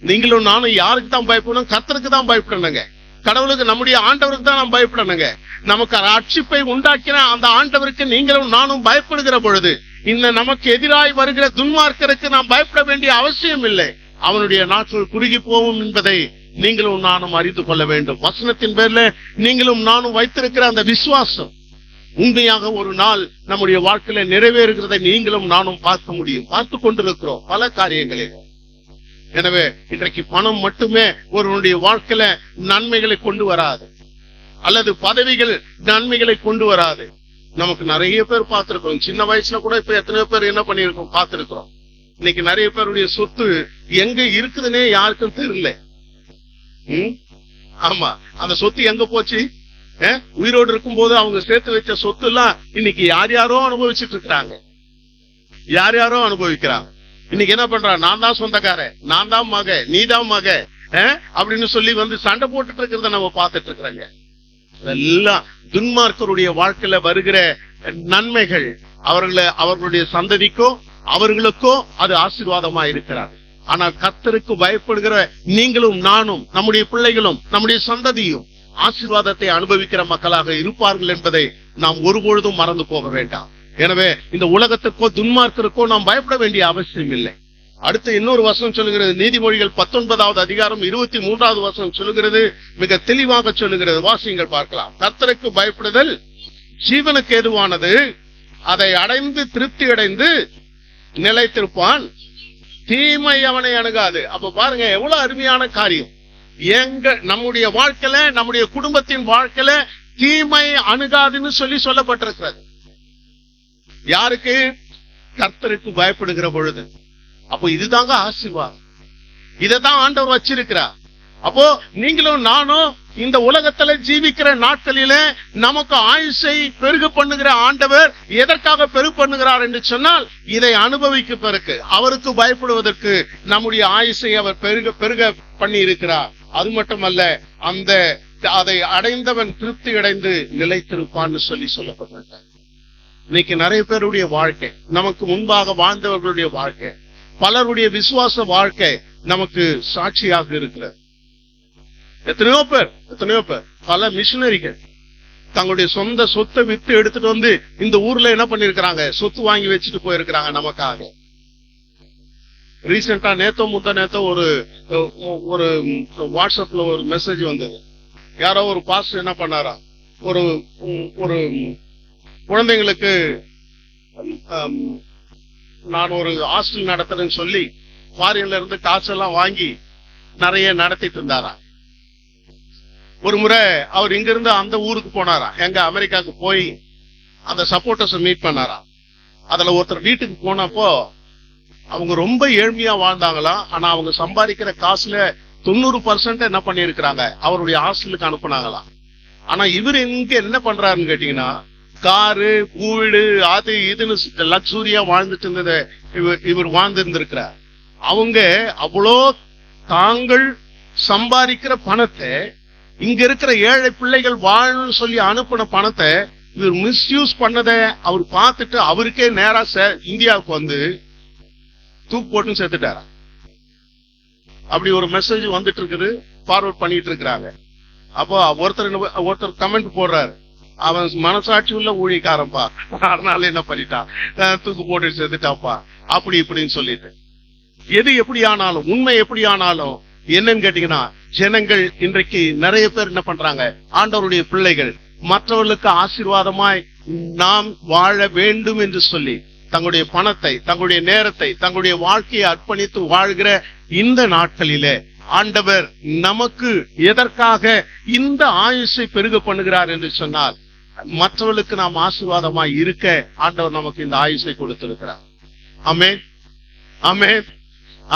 நீங்களும் நானும் யாருக்கு தான் பயப்படணும்? கர்த்தருக்கு தான் பயப்படணுங்க. கடவுளுக்கு, நம்முடைய ஆண்டவருக்கு தான் நாம் பயப்படணுங்க. நமக்கு ரட்சிப்பை உண்டாக்கின அந்த ஆண்டவருக்கு நீங்களும் நானும் பயப்படுகிற பொழுது, இந்த நமக்கு எதிராய் வருகிற துன்மார்க்கருக்கு நாம் பயப்பட வேண்டிய அவசியம் இல்லை. அவனுடைய நாட்கள் குறுகி போகும் என்பதை நீங்களும் நானும் அறிந்து கொள்ள வேண்டும். வசனத்தின் பேர்ல நீங்களும் நானும் வைத்திருக்கிற அந்த விசுவாசம் உண்மையாக ஒரு நாள் நம்முடைய வாழ்க்கையில நிறைவேறுகிறதை நீங்களும் நானும் பார்க்க முடியும், பார்த்து கொண்டிருக்கிறோம் பல காரியங்களில். எனவே இன்றைக்கு பணம் மட்டுமே ஒருவனுடைய வாழ்க்கையில நன்மைகளை கொண்டு வராது, அல்லது பதவிகள் நன்மைகளை கொண்டு வராது. நமக்கு நிறைய பேர் பார்த்திருக்கிறோம், சின்ன வயசுல கூட இப்ப எத்தனையோ பேர் என்ன பண்ணிருக்கோம் பார்த்திருக்கிறோம். இன்னைக்கு நிறைய பேருடைய சொத்து எங்க இருக்குதுன்னே யாருக்கும் தெரியல. ஆமா, அந்த சொத்து எங்க போச்சு? உயிரோடு இருக்கும் போது அவங்க சேர்த்து வச்ச சொத்து எல்லாம் இன்னைக்கு யாரோ அனுபவிச்சுட்டு இருக்கிறாங்க, யாரோ அனுபவிக்கிறாங்க. இன்னைக்கு என்ன பண்றான், நான் தான் சொந்தக்காரன், நான் தான் மக, நீ தான் மக அப்படின்னு சொல்லி வந்து சண்டை போட்டுட்டு இருக்கிறத நம்ம பார்த்துட்டு இருக்கிறாங்க. இதெல்லாம் துன்மார்க்கருடைய வாழ்க்கையில வருகிற நன்மைகள் அவர்களுடைய சந்ததிக்கோ அவர்களுக்கோ அது ஆசீர்வாதமா இருக்கிறார். ஆனால் கர்த்தருக்கு பயப்படுகிற நீங்களும் நானும், நம்முடைய பிள்ளைகளும் நம்முடைய சந்ததியும் ஆசீர்வாதத்தை அனுபவிக்கிற மக்களாக இருப்பார்கள் என்பதை நாம் ஒருபொழுதும் மறந்து போக வேண்டாம். எனவே இந்த உலகத்துக்கோ துன்மார்க்கருக்கோ நாம் பயப்பட வேண்டிய அவசியம் இல்லை. அடுத்து இன்னொரு வசனம் சொல்லுகிறது. நீதிமொழிகள் 19வது அதிகாரம் 23வது வசனம் சொல்லுகிறது, மிக தெளிவாக சொல்லுகிறது. வாசியங்கள் பார்க்கலாம். கர்த்தருக்கு பயப்படுதல் ஜீவனுக்கு ஏதுவானது, அதை அடைந்து திருப்தி அடைந்து நிலைத்திருப்பான், தீமை அவனை அணுகாது. அப்ப பாருங்க எவ்வளவு அருமையான காரியம். நம்முடைய வாழ்க்கையில, நம்முடைய குடும்பத்தின் வாழ்க்கையில தீமை அணுகாதுன்னு சொல்லி சொல்லப்பட்டிருக்கிறது. யாருக்கு? கர்த்தருக்கு பயப்படுகிற பொழுது. அப்போ இதுதாங்க ஆசீர்வாதம், இதைதான் ஆண்டவர் வச்சிருக்கிறார். அப்போ நீங்களும் நானும் இந்த உலகத்துல ஜீவிக்கிற நாட்களில நமக்கு ஆயுசை பெருக பண்ணுகிற ஆண்டவர் எதற்காக பெருக பண்ணுகிறார் என்று சொன்னால், இதை அனுபவிக்க பிறகு அவருக்கு பயப்படுவதற்கு நம்முடைய ஆயுசை அவர் பெருக பண்ணி இருக்கிறார். அது மட்டுமல்ல, அதை அடைந்தவன் திருப்தி அடைந்து நிலைத்திருப்பான்னு சொல்லி சொல்லப்பட்டிருக்கார். இன்னைக்கு நிறைய பேருடைய வாழ்க்கை, நமக்கு முன்பாக வாழ்ந்தவர்களுடைய வாழ்க்கை, பலருடைய விசுவாச வாழ்க்கை நமக்கு சாட்சியாக இருக்கிறது. எத்தனையோ பேர் பல மிஷனரிகள் தங்களுடைய சொந்த சொத்தை வித்து எடுத்துட்டு வந்து இந்த ஊர்ல என்ன பண்ணிருக்கிறாங்க, சொத்து வாங்கி வச்சுட்டு போயிருக்கிறாங்க நமக்காக. ரீசெண்டா முந்தா நேத்தோ ஒரு வாட்ஸ்அப்ல ஒரு மெசேஜ் வந்தது. யாரோ ஒரு பாஸ்டர் என்ன பண்ணாரா, ஒரு ஒரு குழந்தைங்களுக்கு நான் ஒரு ஹாஸ்டல் நடத்துறேன்னு சொல்லி ஃபாரின்ல இருந்து காசெல்லாம் வாங்கி நிறைய நடத்திட்டு இருந்தாரா. ஒரு முறை அவர் இங்க இருந்து அந்த ஊருக்கு போனாரா, எங்க அமெரிக்காவுக்கு போய் அந்த சப்போர்ட்டர்ஸ் மீட் பண்ணாரா. அதுல ஒருத்தர் வீட்டுக்கு போனப்போ அவங்க ரொம்ப ஏழ்மையா வாழ்ந்தாங்களாம். ஆனா அவங்க சம்பாதிக்கிற காசுல 90% என்ன பண்ணிருக்கிறாங்க, அவருடைய ஹாஸ்டலுக்கு அனுப்புனாங்களாம். ஆனா இவர் எங்க என்ன பண்றாருன்னு கேட்டீங்கன்னா, காரு வீடு அது இதுன்னு லக்ஸூரியா வாழ்ந்துட்டு இருந்தது இவர் வாழ்ந்து இருந்திருக்கிறார். அவங்க அவ்வளோ தாங்கள் சம்பாதிக்கிற பணத்தை இங்க இருக்கிற ஏழை பிள்ளைகள் வாழணும்னு சொல்லி அனுப்பின பணத்தை இவர் மிஸ்யூஸ் பண்ணதை அவர் பார்த்துட்டு அவருக்கே நேரா இந்தியாவுக்கு வந்து தூக்கு போட்டு சேர்த்துட்டாரா. அப்படி ஒரு மெசேஜ் வந்துட்டு இருக்குது, ஃபார்வர்ட் பண்ணிட்டு இருக்கிறாங்க. அப்போ ஒருத்தர் கமெண்ட் போடுறாரு, அவன் மனசாட்சி உள்ள ஊழியக்காரன்பா, அதனால என்ன பண்ணிட்டான், தூக்கு போட்டு சேர்த்துட்டாப்பா, அப்படி இப்படின்னு சொல்லிட்டு. எது எப்படி ஆனாலும், உண்மை எப்படி ஆனாலும் என்னன்னு கேட்டீங்கன்னா, ஜனங்கள் இன்றைக்கு நிறைய பேர் என்ன பண்றாங்க, ஆண்டவருடைய பிள்ளைகள் மற்றவர்களுக்கு ஆசீர்வாதமாய் நாம் வாழ வேண்டும் என்று சொல்லி தங்களுடைய பணத்தை, தங்களுடைய நேரத்தை, தங்களுடைய வாழ்க்கையை அர்ப்பணித்து வாழ்கிற இந்த நாட்களிலே ஆண்டவர் நமக்கு எதற்காக இந்த ஆயுசை பெருக பண்ணுகிறார் என்று சொன்னால், மற்றவர்களுக்கு நாம் ஆசீர்வாதமாய் இருக்க ஆண்டவர் நமக்கு இந்த ஆயுசை கொடுத்திருக்கிறார். ஆமென், ஆமென்.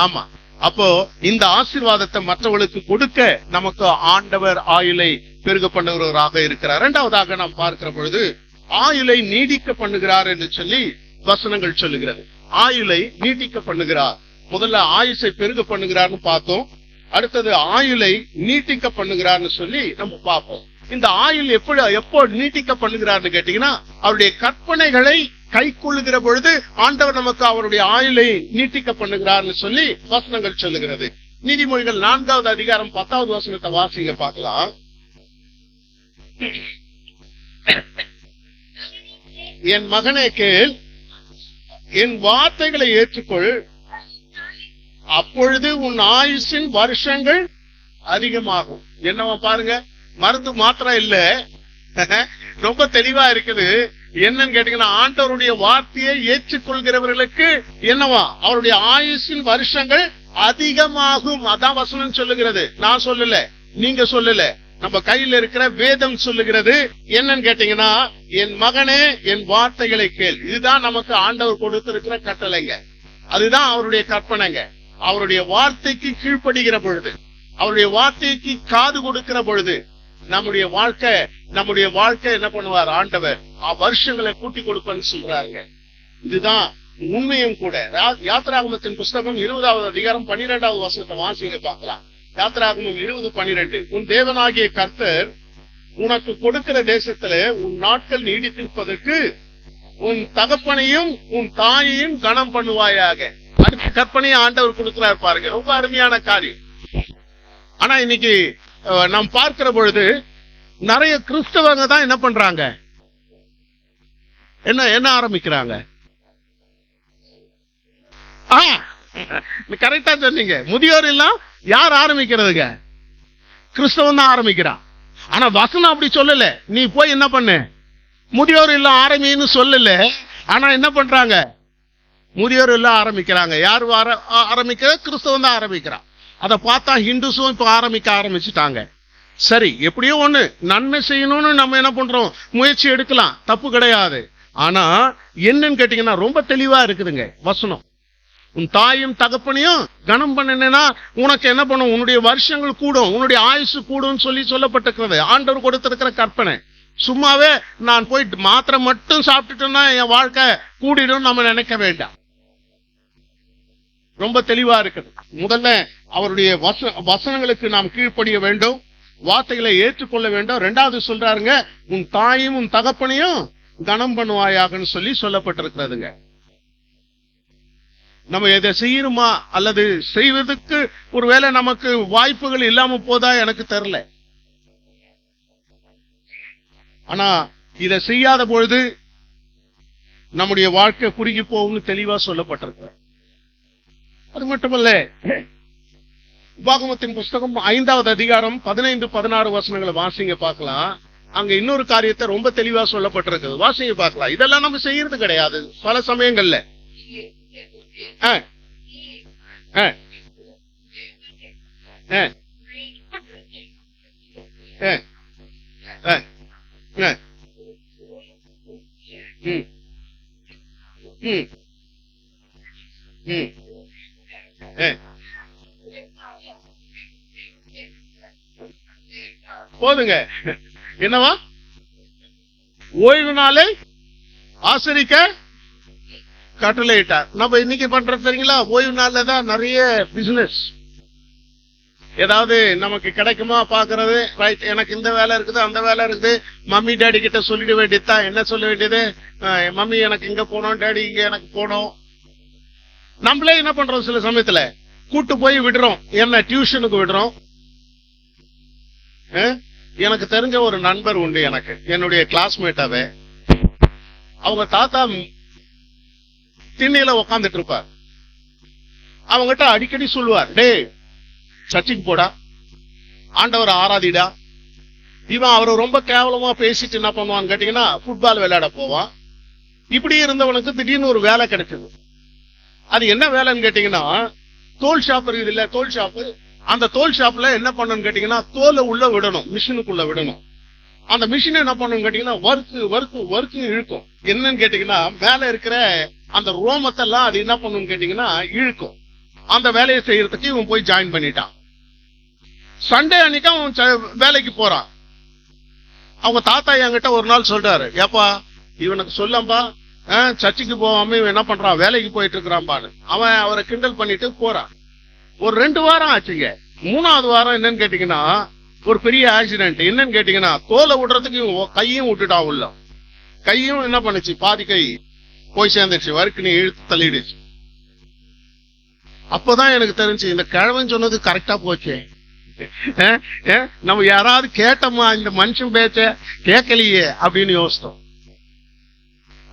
ஆமா, அப்போ இந்த ஆசீர்வாதத்தை மற்றவர்களுக்கு கொடுக்க நமக்கு ஆண்டவர் ஆயுளை பெருக பண்ணுகிறவராக இருக்கிறார். இரண்டாவதாக நாம் பார்க்கிற பொழுது ஆயுளை நீடிக்க பண்ணுகிறார் என்று சொல்லி வசனங்கள் சொல்லுகிறது. ஆயுளை நீட்டிக்க பண்ணுகிறார். முதல்ல ஆயுசை பெருக பண்ணுகிறார்னு பார்த்தோம். அடுத்தது ஆயுளை நீட்டிக்க பண்ணுகிறார்னு சொல்லி நம்ம பார்ப்போம். இந்த ஆயுள் எப்போ நீட்டிக்க பண்ணுகிறார்னு கேட்டீங்கன்னா, அவருடைய கற்பனைகளை கை கொள்ளுகிற பொழுது ஆண்டவர் நமக்கு அவருடைய ஆயுளை நீட்டிக்க பண்ணுகிறார்னு சொல்லி வசனங்கள் சொல்லுகிறது. நீதிமொழிகள் 4வது அதிகாரம் 10வது வசனத்தை வாசிங்க பார்க்கலாம். என் மகனே கேள், என் வார்த்தைகளை ஏற்றுக்கொள், அப்பொழுது உன் ஆயுசின் வருஷங்கள் அதிகமாகும். என்னவா பாருங்க, மருந்து மாத்திரம் இல்ல, ரொம்ப தெளிவா இருக்குது. என்னன்னு கேட்டீங்கன்னா, ஆண்டவருடைய வார்த்தையை ஏற்றுக்கொள்கிறவர்களுக்கு என்னவா, அவருடைய ஆயுசின் வருஷங்கள் அதிகமாகும். அதான் வசனம் சொல்லுகிறது. நான் சொல்லல, நீங்க சொல்லல, நம்ம கையில இருக்கிற வேதம் சொல்லுகிறது. என்னன்னு கேட்டீங்கன்னா, என் மகனே என் வார்த்தைகளை கேள். இதுதான் நமக்கு ஆண்டவர் கொடுத்திருக்கிற கட்டளைங்க. அதுதான் அவருடைய கற்பனைங்க. அவருடைய வார்த்தைக்கு கீழ்ப்படுகிற பொழுது, அவருடைய வார்த்தைக்கு காது கொடுக்கிற பொழுது நம்முடைய வாழ்க்கை என்ன பண்ணுவார் ஆண்டவர், வருஷங்களை கூட்டி கொடுப்பன்னு சொல்றாங்க. இதுதான் உண்மையும் கூட. யாத்திராகமத்தின் புஸ்தகம் 20வது அதிகாரம் 12வது வசனத்தை வாசிங்க பார்க்கலாம். யாத்திராகமம் 20:12. உன் தேவனாகிய கர்த்தர் உனக்கு கொடுக்கிற தேசத்துல உன் நாட்கள் நீடித்திருப்பதற்கு உன் தகப்பனையும் உன் தாயையும் கனம் பண்ணுவாயாக. அடுத்த கற்பனையை ஆண்டவர் கொடுக்கிறார் பாருங்க. ரொம்ப அருமையான காரியம். ஆனா இன்னைக்கு நாம் பார்க்கிற பொழுது நிறைய கிறிஸ்தவங்க தான் என்ன பண்றாங்க, என்ன ஆரம்பிக்கிறாங்க. கரெக்டா சொன்னீங்க. முதியோர் எல்லாம் யார் ஆரம்பிக்கிறதுங்க, கிறிஸ்தவன் தான் ஆரம்பிக்கிறான். ஆனா வசனம் அப்படி சொல்லல. நீ போய் என்ன பண்ணு, முதியோர் எல்லாம் ஆரம்பின்னு சொல்லல. ஆனா என்ன பண்றாங்க, முதியோர் எல்லாம் ஆரம்பிக்கிறாங்க. யாரு ஆரம்பிக்கிற, கிறிஸ்தவன் தான் ஆரம்பிக்கிறான். அதை பார்த்தா ஹிந்துஸும் இப்ப ஆரம்பிச்சுட்டாங்க. சரி, எப்படியோ ஒண்ணு நன்மை செய்யணும்னு நம்ம என்ன பண்றோம், முயற்சி எடுக்கலாம், தப்பு கிடையாது. ஆனா என்னன்னு கேட்டீங்கன்னா, ரொம்ப தெளிவா இருக்குதுங்க வசனம். உன் தாயும் தகப்பனையும் கனம் பண்ணினா உனக்கு என்ன பண்ணும், உன்னுடைய வருஷங்கள் கூடும், உன்னுடைய ஆயுசு கூடும் சொல்லி சொல்லப்பட்டிருக்கிறது. ஆண்டவர் கொடுத்திருக்கிற கற்பனை. சும்மாவே நான் போய் மாத்திரை மட்டும் சாப்பிட்டுட்டோம்னா என் வாழ்க்கை கூடிடும் நம்ம நினைக்க வேண்டாம். ரொம்ப தெளிவா இருக்குது. முதல்ல அவருடைய வசனங்களுக்கு நாம் கீழ்ப்படிய வேண்டும், வார்த்தைகளை ஏற்றுக்கொள்ள வேண்டும். இரண்டாவது சொல்றாருங்க, உன் தாயும் உன் தகப்பனையும் கனம் பண்ணுவாயாகன்னு சொல்லி சொல்லப்பட்டிருக்கிறதுங்க. நம்ம எதை செய்யணுமா அல்லது செய்வதற்கு ஒருவேளை நமக்கு வாய்ப்புகள் இல்லாம போதா எனக்கு தெரியல. ஆனா இதை செய்யாத பொழுது நம்முடைய வாழ்க்கை குறுகி போகும்னு தெளிவா சொல்லப்பட்டிருக்கு. அது மட்டுமல்ல, உபாகமத்தின் புஸ்தகம் 5வது அதிகாரம் 15-16 வசனங்களை வாசிங்க பார்க்கலாம். அங்க இன்னொரு காரியத்தை ரொம்ப தெளிவா சொல்லப்பட்டிருக்கு. வாசிங்க பார்க்கலாம். இதெல்லாம் நம்ம செய்யறது கிடையாது பல சமயங்கள்ல. போதுங்க. என்னவா? ஓய்வு நாளை ஆசரிக்க கட்டளையிட்டார். நம்ம இன்னைக்கு பண்றது தெரியுங்களா? ஓய்வு நாள்ல தான் நிறைய பிசினஸ். ஏதாவது நமக்கு கிடைக்குமா பாக்குறது. ரைட், எனக்கு இந்த வேலை இருக்குது, அந்த வேலை இருக்குது. மம்மி டேடி கிட்ட சொல்லிட வேண்டியதுதான். என்ன சொல்ல வேண்டியது? மம்மி எனக்கு இங்க போனோம், டேடி இங்க எனக்கு போனோம். நம்மளே என்ன பண்றோம், சில சமயத்துல கூட்டு போய் விடுறோம். என்ன டியூஷனுக்கு விடுறோம். எனக்கு தெரிஞ்ச ஒரு நண்பர் உண்டு, எனக்கு என்னுடைய கிளாஸ்மேட்டாவே. அவங்க தாத்தா திண்ணையில உக்காந்துட்டு இருப்பார். அவங்ககிட்ட அடிக்கடி சொல்லுவார், டே சர்ச்சுக்கு போடா, ஆண்டவர் ஆராதிடா. இவன் அவரை ரொம்ப கேவலமா பேசிட்டு என்ன பண்ணுவான்னு கேட்டீங்கன்னா ஃபுட்பால் விளையாட போவான். இப்படி இருந்தவனுக்கு திடீர்னு ஒரு வேலை கிடைச்சது. அது என்ன வேலைன்னு கேட்டீங்கன்னா, தோல் ஷாப் இருக்குது இல்ல, தோல் ஷாப்பு. அந்த தோல் ஷாப்ல என்ன பண்ணணும்னு கேட்டீங்கன்னா, தோலை உள்ள விடணும், மிஷினுக்குள்ள விடணும். அந்த மிஷின் என்ன பண்ணணும்னு கேட்டீங்கன்னா வர்க்கு இழுக்கும். என்னன்னு கேட்டீங்கன்னா, மேல இருக்கிற அந்த ரோமத்தெல்லாம் அது என்ன பண்ணணும்னு கேட்டீங்கன்னா இழுக்கும். அந்த வேலையை செய்யறதுக்கு இவன் போய் ஜாயின் பண்ணிட்டான். சண்டே அன்னைக்கு அவன் வேலைக்கு போறான். அவங்க தாத்தா என்கிட்ட ஒரு நாள் சொல்றாரு, ஏப்பா இவனுக்கு சொல்லம்பா, சர்ச்சுக்கு போகாம இவன் என்ன பண்றான், வேலைக்கு போயிட்டு இருக்கிறான்பான்னு. அவன் அவரை கிண்டல் பண்ணிட்டு போறான். ஒரு 2 வாரம் ஆச்சுங்க. 3வது வாரம் என்னன்னு கேட்டீங்கன்னா, ஒரு பெரிய ஆக்சிடென்ட். என்னன்னு கேட்டீங்கன்னா, தோலை விடுறதுக்கு கையும் விட்டுட்டான் உள்ள. கையும் என்ன பண்ணுச்சு, பாதி கை போய் சேர்ந்துச்சு, வறுக்கு நீ இழுத்து தள்ளிடுச்சு. அப்பதான் எனக்கு தெரிஞ்சு இந்த கிழவன் சொன்னது கரெக்டா போச்சு. நம்ம யாராவது கேட்டோமா, இந்த மனுஷன் பேச்ச கேட்கலையே அப்படின்னு யோசித்தோம்.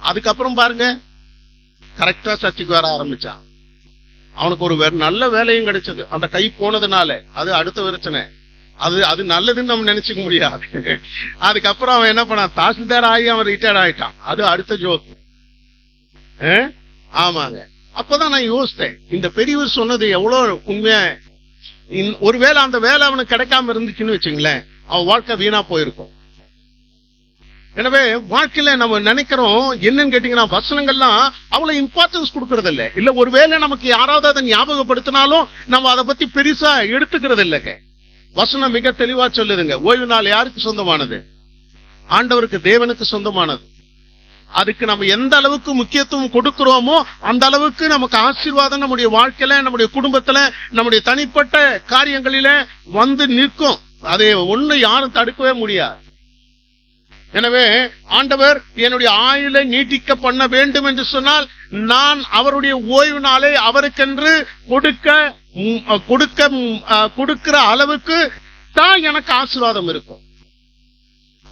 அதுக்கப்புறம் பாருங்க, கரெக்டா சர்ச்சுக்கு வர ஆரம்பிச்சான். அவனுக்கு ஒரு நல்ல வேலையும் கிடைச்சது. அந்த கை போனதுனால அது அடுத்த பிரச்சனை. அது நல்லதுன்னு நம்ம நினைச்சுக்க முடியாது. அதுக்கப்புறம் அவன் என்ன பண்ணான், தாசில்தார் ஆகி அவன் ரிட்டையர்ட் ஆயிட்டான். அது அடுத்த ஜோக். ஆமாங்க. அப்பதான் நான் யோசித்தேன், இந்த பெரியவர் சொன்னது எவ்வளவு உண்மையா. ஒருவேளை அந்த வேலை அவனுக்கு கிடைக்காம இருந்துச்சுன்னு வச்சுங்களேன், அவன் வாழ்க்கை வீணா போயிருக்கும். எனவே வாழ்க்கையில நம்ம நினைக்கிறோம் என்னன்னு கேட்டீங்கன்னா, வசனங்கள்லாம் அவ்வளவு இம்பார்ட்டன்ஸ் கொடுக்கறது இல்ல. ஒருவேளை நமக்கு யாராவது அதை ஞாபகப்படுத்தினாலும் நம்ம அதை பத்தி பெருசா எடுத்துக்கிறது இல்லைங்க. வசனம் மிக தெளிவா சொல்லுதுங்க, ஓய்வு நாள் யாருக்கு சொந்தமானது? ஆண்டவருக்கு, தேவனுக்கு சொந்தமானது. அதுக்கு நம்ம எந்த அளவுக்கு முக்கியத்துவம் கொடுக்கிறோமோ அந்த அளவுக்கு நமக்கு ஆசீர்வாதம் நம்முடைய வாழ்க்கையில, நம்முடைய குடும்பத்துல, நம்முடைய தனிப்பட்ட காரியங்களில வந்து நிற்கும். அதை ஒண்ணு யாரும் தடுக்கவே முடியாது. எனவே ஆண்டவர் என்னுடைய ஆயுளை நீட்டிக்க பண்ண வேண்டும் என்று சொன்னால், நான் அவருடைய ஓய்வு நாளை அவருக்கென்று கொடுக்கிற அளவுக்கு தான் எனக்கு ஆசீர்வாதம் இருக்கும்.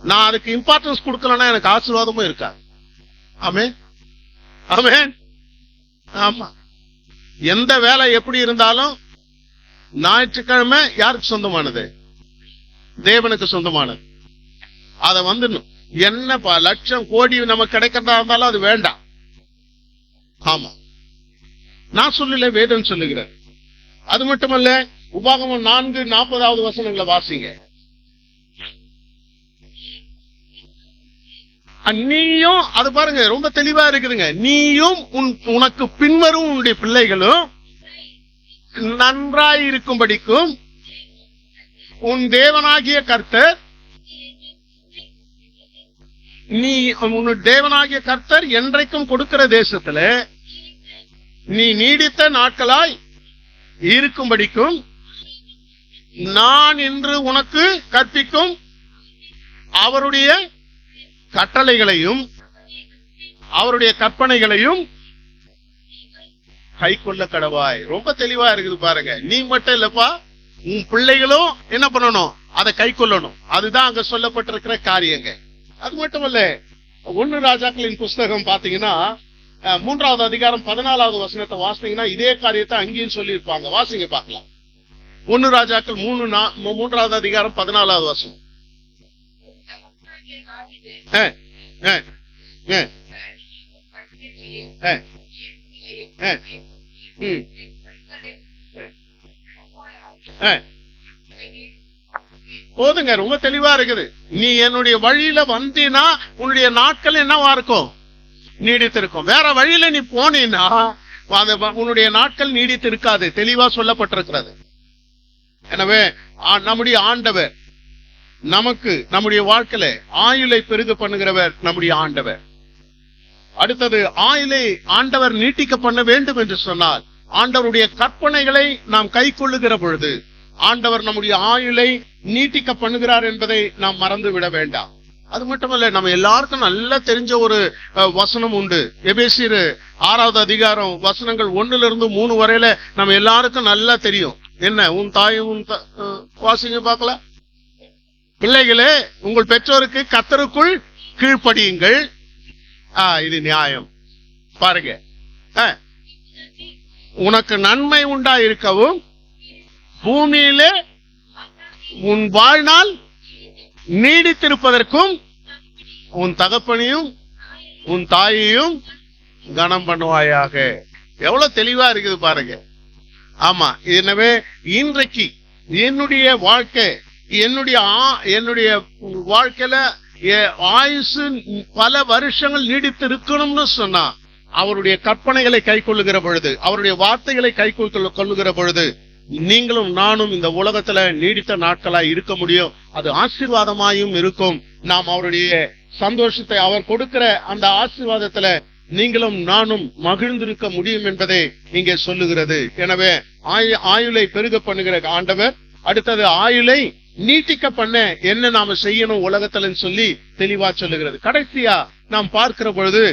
நான் அதுக்கு இம்பார்ட்டன்ஸ் கொடுக்கலன்னா எனக்கு ஆசீர்வாதமும் இருக்காது. ஆமென், ஆமென். ஆமா, எந்த வேலை எப்படி இருந்தாலும் ஞாயிற்றுக்கிழமை யாருக்கு சொந்தமானது? தேவனுக்கு சொந்தமானது. அதை வந்துடணும். என்ன லட்சம் கோடி நமக்கு கிடைக்கிறதா இருந்தாலும் அது வேண்டாம். ஆமா, நான் சொல்லல, வேதம் சொல்லுகிறேன். அது மட்டுமல்ல, உபாகமம் 4:40 வசனங்களை வாசிங்க. நீயும், அது பாருங்க ரொம்ப தெளிவா இருக்குதுங்க, நீயும் உனக்கு பின்வரும் உன்னுடைய பிள்ளைகளும் நன்றாயிருக்கும்படிக்கும் உன் தேவனாகிய கர்த்தர், நீ உன் தேவனாகிய கர்த்தர் என்றைக்கும் கொடுக்கிற தேசத்துல நீ நீடித்த நாட்களாய் இருக்கும்படிக்கும் நான் இன்று உனக்கு கற்பிக்கும் அவருடைய கட்டளைகளையும் அவருடைய கற்பனைகளையும் கை கொள்ள கடவாய். ரொம்ப தெளிவா இருக்குது பாருங்க. நீ மட்டும் இல்லப்பா, உன் பிள்ளைகளும் என்ன பண்ணணும், அதை கை கொள்ளணும். அதுதான் அங்க சொல்லப்பட்டிருக்கிற காரியங்க. அது மட்டுமல்ல, 1 ராஜாக்களின் புஸ்தகம் பாத்தீங்கன்னா 3வது அதிகாரம் 14வது வசனத்தை வாசித்தீங்கன்னா இதே காரியத்தை அங்கேயும் சொல்லியிருப்பாங்க. வாசிங்க பார்க்கலாம். 1 ராஜாக்கள் 3வது அதிகாரம் 14வது வசனம். போதுங்க, ரொம்ப தெளிவா இருக்குது. நீ என்னுடைய வழியில வந்தீனா உன்னுடைய நாட்கள் என்னவா இருக்கும்? நீடித்திருக்கும். வேற வழியில நீ போனீன்னா உன்னுடைய நாட்கள் நீடித்து இருக்காது. தெளிவா சொல்லப்பட்டிருக்கிறது. எனவே நம்முடைய ஆண்டவர் நமக்கு நம்முடைய வாழ்க்கையில ஆயுளை பெருக பண்ணுகிறவர் நம்முடைய ஆண்டவர். அடுத்தது, ஆயுளை ஆண்டவர் நீட்டிக்க பண்ண வேண்டும் என்று சொன்னால் ஆண்டவருடைய கற்பனைகளை நாம் கை கொள்ளுகிற பொழுது ஆண்டவர் நம்முடைய ஆயுளை நீட்டிக்க பண்ணுகிறார் என்பதை நாம் மறந்து விட வேண்டாம். அது மட்டுமல்ல, நம்ம எல்லாருக்கும் நல்லா தெரிஞ்ச ஒரு வசனம் உண்டு. எபேசியர் 6வது அதிகாரம் வசனங்கள் 1-3 வரையில நம்ம எல்லாருக்கும் நல்லா தெரியும். என்ன? உன் தாயும் வாசிங்க பார்க்கலாம். பிள்ளைகளே, உங்கள் பெற்றோருக்கு கர்த்தருக்குள் கீழ்ப்படியுங்கள். இது நியாயம். பாருங்க, உனக்கு நன்மை உண்டாயிருக்கவும் பூமியிலே உன் வாழ்நாள் நீடித்திருப்பதற்கும் உன் தகப்பனையும் உன் தாயையும் கனம் பண்ணுவாயாக. எவ்வளவு தெளிவா இருக்குது பாருங்க. ஆமா, எனவே இன்றைக்கு என்னுடைய வாழ்க்கை, என்னுடைய வாழ்க்கையில ஆயுசு பல வருஷங்கள் நீடித்து இருக்கணும்னு சொன்னா அவருடைய கற்பனைகளை கை கொள்ளுகிற பொழுது, அவருடைய வார்த்தைகளை கை கொள்ளுகிற பொழுது நீங்களும் நானும் இந்த உலகத்துல நீடித்த நாட்களா இருக்க முடியும். அது ஆசீர்வாதமாயும் இருக்கும். நாம் அவருடைய சந்தோஷத்தை, அவர் கொடுக்கிற அந்த ஆசீர்வாதத்துல நீங்களும் நானும் மகிழ்ந்திருக்க முடியும் என்பதை இங்கே சொல்லுகிறது. எனவே ஆயுளை பெருக பண்ணுகிற ஆண்டவர். அடுத்தது, ஆயுளை நீட்டிக்க பண்ண என்ன நாம செய்யணும் உலகத்துல சொல்லி தெளிவா சொல்லுகிறது. கடைசியா நாம் பார்க்கிற பொழுது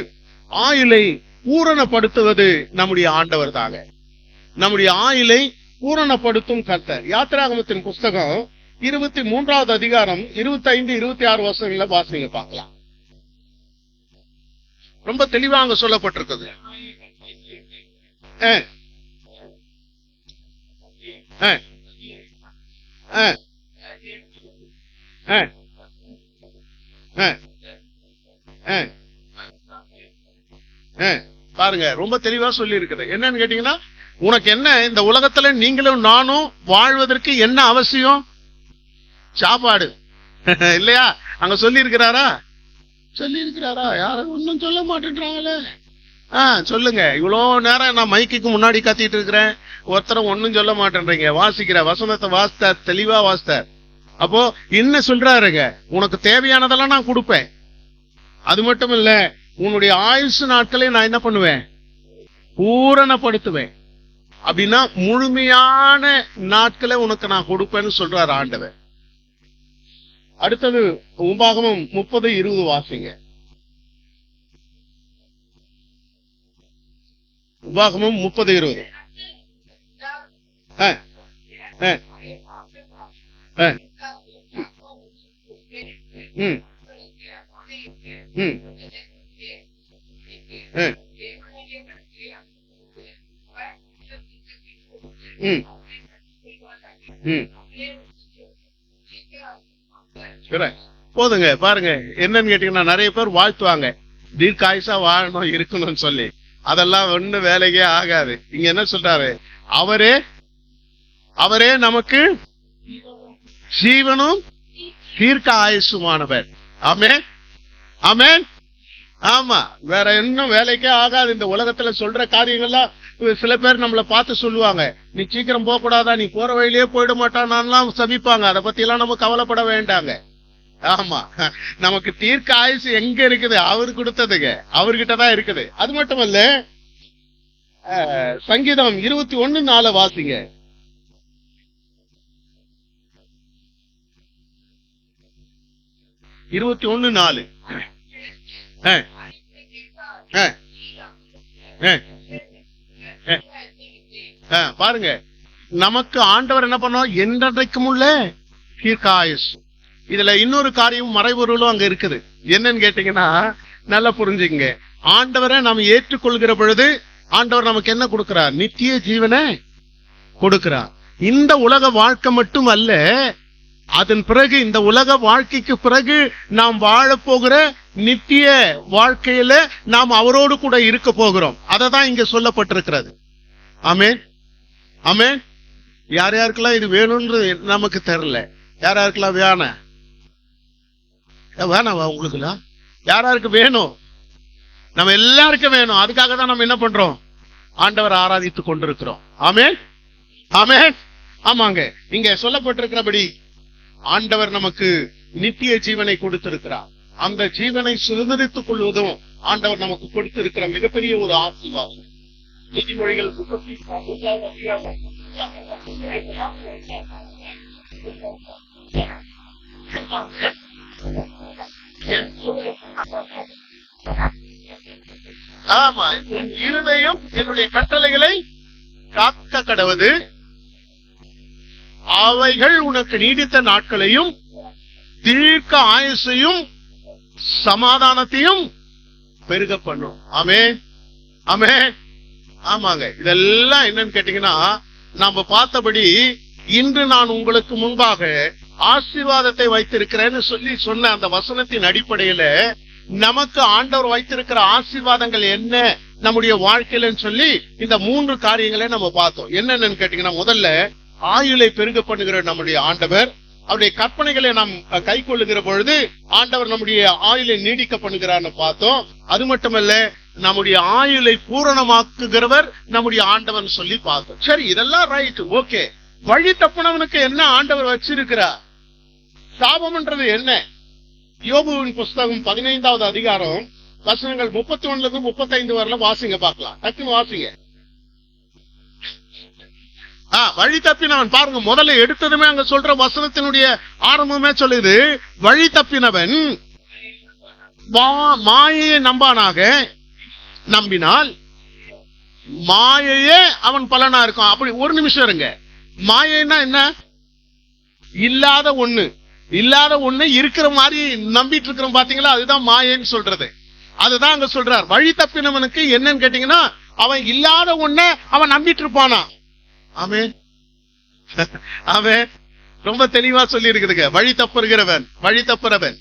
ஆயுளை பூரணப்படுத்துவது நம்முடைய ஆண்டவர் தாங்க. நம்முடைய ஆயுளை பூரணப்படுத்தும் கர்த்தர். யாத்திராகமத்தின் புஸ்தகம் 23வது அதிகாரம் 25-26 வசனங்களை வாசிங்க பார்க்கலாம். ரொம்ப தெளிவா அங்க சொல்லப்பட்டிருக்குது. பாருங்க, ரொம்ப தெளிவா சொல்லி இருக்குது. என்னன்னு கேட்டீங்கன்னா, உனக்கு என்ன இந்த உலகத்துல நீங்களும் நானும் வாழ்வதற்கு என்ன அவசியம்? சாப்பாடு இல்லையா? அங்க சொல்லி இருக்கிறாரா? யாரும் ஒன்னும் சொல்ல மாட்டேன்றாங்களே. சொல்லுங்க. இவ்வளவு நேரம் நான் மைக்குக்கு முன்னாடி கத்திட்டு இருக்கிறேன், ஒருத்தரும் ஒன்னும் சொல்ல மாட்டேன்றீங்க. வாசிக்கிற வசனத்தை வாசித்தார், தெளிவா வாசித்தார். அப்போ என்ன சொல்றாருங்க? உனக்கு தேவையானதெல்லாம் நான் கொடுப்பேன். அது மட்டும் இல்ல, உன்னுடைய ஆயுசு நாட்களை நான் என்ன பண்ணுவேன்? பூரணப்படுத்துவேன். அப்படின்னா முழுமையான நாட்களை உனக்கு நான் கொடுப்பேன்னு சொல்றாரு ஆண்டவர். அடுத்தது, உபாகமம் 30:20 வாசிங்க. உபாகமம் 30:20. போதுங்க. பாருங்க, என்னன்னு கேட்டீங்கன்னா, நிறைய பேர் வாழ்த்துவாங்க, தீர்க்காயுசா வாழணும் இருக்கணும்னு சொல்லி. அதெல்லாம் ஒண்ணு வேலைக்கே ஆகாது. இங்க என்ன சொல்றாரு? அவரே நமக்கு ஜீவனும் தீர்க்க ஆயுசுமானவர். ஆமென், ஆமென். ஆமா, வேற இன்னும் வேலைக்கே ஆகாது. இந்த உலகத்துல சொல்ற காரியங்கள்லாம் சில பேர் நம்மள பார்த்து சொல்லுவாங்க, நீ சீக்கிரம் போக கூடாதா, நீ போற வழியிலேயே போயிட மாட்டான்லாம் சபிப்பாங்க. அதை பத்தி எல்லாம் நம்ம கவலைப்பட வேண்டாங்க. ஆமா, நமக்கு தீர்க்க ஆயுசு எங்க இருக்குது? அவர் கொடுத்ததுங்க, அவர்கிட்டதான் இருக்குது. அது மட்டும் இல்ல, சங்கீதம் 21:4 வாசிங்க. பாருங்க, நமக்கு ஆண்டவர் என்ன பண்ணோம்? என்றைக்கும் உள்ள தீர்க்க ஆயுசு. இதுல இன்னொரு காரியம் மறைபொருளும் அங்க இருக்குது. என்னன்னு கேட்டீங்கன்னா, நல்லா புரிஞ்சுங்க. ஆண்டவரை நாம் ஏற்றுக்கொள்கிற பொழுது ஆண்டவர் நமக்கு என்ன கொடுக்கிறார்? நித்திய ஜீவனை கொடுக்கிறார். இந்த உலக வாழ்க்கை மட்டும் அல்ல, அதன் பிறகு இந்த உலக வாழ்க்கைக்கு பிறகு நாம் வாழப்போகிற நித்திய வாழ்க்கையில நாம் அவரோடு கூட இருக்க போகிறோம். அததான் இங்க சொல்லப்பட்டிருக்கிறது. ஆமென், ஆமென். யார் யாருக்கெல்லாம் இது வேணும்ன்றது நமக்கு தெரியல. யார் யாருக்கெல்லாம் வேணாம் உங்களுக்குலாம் யார் யாருக்கு வேணும்? நம்ம எல்லாருக்கும் வேணும். அதுக்காக தான் நம்ம என்ன பண்றோம்? ஆண்டவர் ஆராதித்துக் கொண்டிருக்கிறோம். ஆமென், ஆமென். ஆமாங்க, இங்க சொல்லப்பட்டிருக்கிறபடி ஆண்டவர் நமக்கு நித்திய ஜீவனை கொடுத்திருக்கிறார். அந்த ஜீவனை சுதந்திரித்துக் கொள்வதும் ஆண்டவர் நமக்கு கொடுத்திருக்கிற மிகப்பெரிய ஒரு ஆசீர்வாதம். நீதிமொழிகள் 33 அதிகாரம். ஆமா, இருதயம் என்னுடைய கட்டளைகளை காக்க கடவது, அவைகள் உனக்கு நீடித்த நாட்களையும் தீர்க்க ஆயுசையும் சமாதானத்தையும் பெருக பண்ணும். ஆமென், ஆமென். ஆமாங்க, இதெல்லாம் என்னன்னு கேட்டீங்கன்னா, நாம பார்த்தபடி இன்று நான் உங்களுக்கு முன்பாக ஆசீர்வாதத்தை வைத்திருக்கிறேன்னு சொல்லி சொன்ன அந்த வசனத்தின் அடிப்படையில நமக்கு ஆண்டவர் வைத்திருக்கிற ஆசீர்வாதங்கள் என்ன நம்முடைய வாழ்க்கையிலன்னு சொல்லி இந்த 3 காரியங்களை நம்ம பார்த்தோம். என்னன்னு கேட்டீங்கன்னா, முதல்ல ஆயுளை பெருக பண்ணுகிற நம்முடைய ஆண்டவர், அவருடைய கற்பனைகளை நாம் கை கொள்ளுகிற பொழுது ஆண்டவர் நம்முடைய ஆயுளை நீடிக்க பண்ணுகிறார்னு பார்த்தோம். அது மட்டுமல்ல, நம்முடைய ஆயுளை பூரணமாக்குகிறவர் நம்முடைய ஆண்டவன் சொல்லி பார்த்தோம். சரி, இதெல்லாம் ரைட், ஓகே. வழி தப்புனவனுக்கு என்ன ஆண்டவர் வச்சிருக்கிறார்? சாபம்ன்றது என்ன? யோபுவின் புஸ்தகம் 15வது அதிகாரம் வசனங்கள் 31 - 35 வரல வாசிங்க, பார்க்கலாம். டக்குன்னு வாசிங்க. வழி தப்பினவன் பாருங்க, முதல்ல எடுத்ததுமே அங்க சொல்ற வசனத்தினுடைய ஆரம்பமே சொல்லுது, வழி தப்பினவன் மாயையை நம்பானாக, நம்பினால் மாயையே அவன் பலனா இருக்கும். அப்படி ஒரு நிமிஷம் இருங்க. மாயைன்னா என்ன? இல்லாத ஒண்ணு, இல்லாத ஒண்ணு இருக்கிற மாதிரி நம்பிட்டு இருக்கிறோம் பாத்தீங்களா, அதுதான் மாயைன்னு சொல்றது. அதுதான் அங்க சொல்றார். வழி தப்பினவனுக்கு என்னன்னு கேட்டீங்கன்னா, அவன் இல்லாத ஒண்ண அவன் நம்பிட்டு இருப்பானா. ஆமென், ஆமென். ரொம்ப தெளிவா சொல்லி இருக்குதுங்க. வழி தப்புகிறவன், வழி தப்புறவன்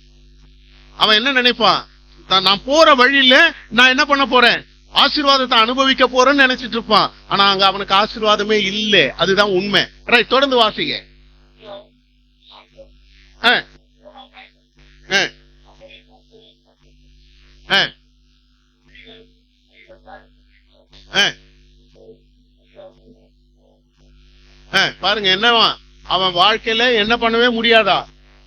அவன் என்ன நினைப்பான்? நான் போற வழியில நான் என்ன பண்ண போறேன்? ஆசீர்வாதத்தை அனுபவிக்க போறேன்னு நினைச்சிட்டு இருப்பான். ஆனா அங்க அவனுக்கு ஆசீர்வாதமே இல்லை. அதுதான் உண்மை. ரைட், தொடர்ந்து வாசிங்க. பாருங்க, என்னவா அவன் வாழ்க்கையில என்ன பண்ணவே முடியாதா?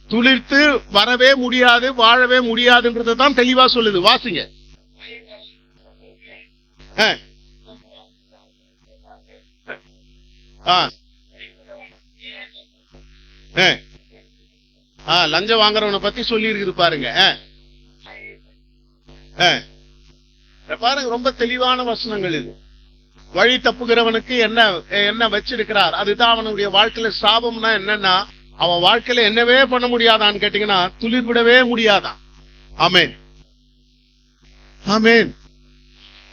துளிர்த்து வரவே முடியாது, வாழவே முடியாதுன்றதான் தெளிவா சொல்லுது. வாசிங்க. லஞ்சம் வாங்குறவனை பத்தி சொல்லி இருக்குது பாருங்க. பாருங்க, ரொம்ப தெளிவான வசனங்கள் இது. வழி தப்புகிறவனுக்கு என்ன என்ன வச்சிருக்கிறார்? அதுதான் அவனுடைய வாழ்க்கையில சாபம்னா என்னன்னா, அவன் வாழ்க்கையில என்னவே பண்ண முடியாதான்னு கேட்டீங்கன்னா, துளிர் விடவே முடியாதான். ஆமென், ஆமென்,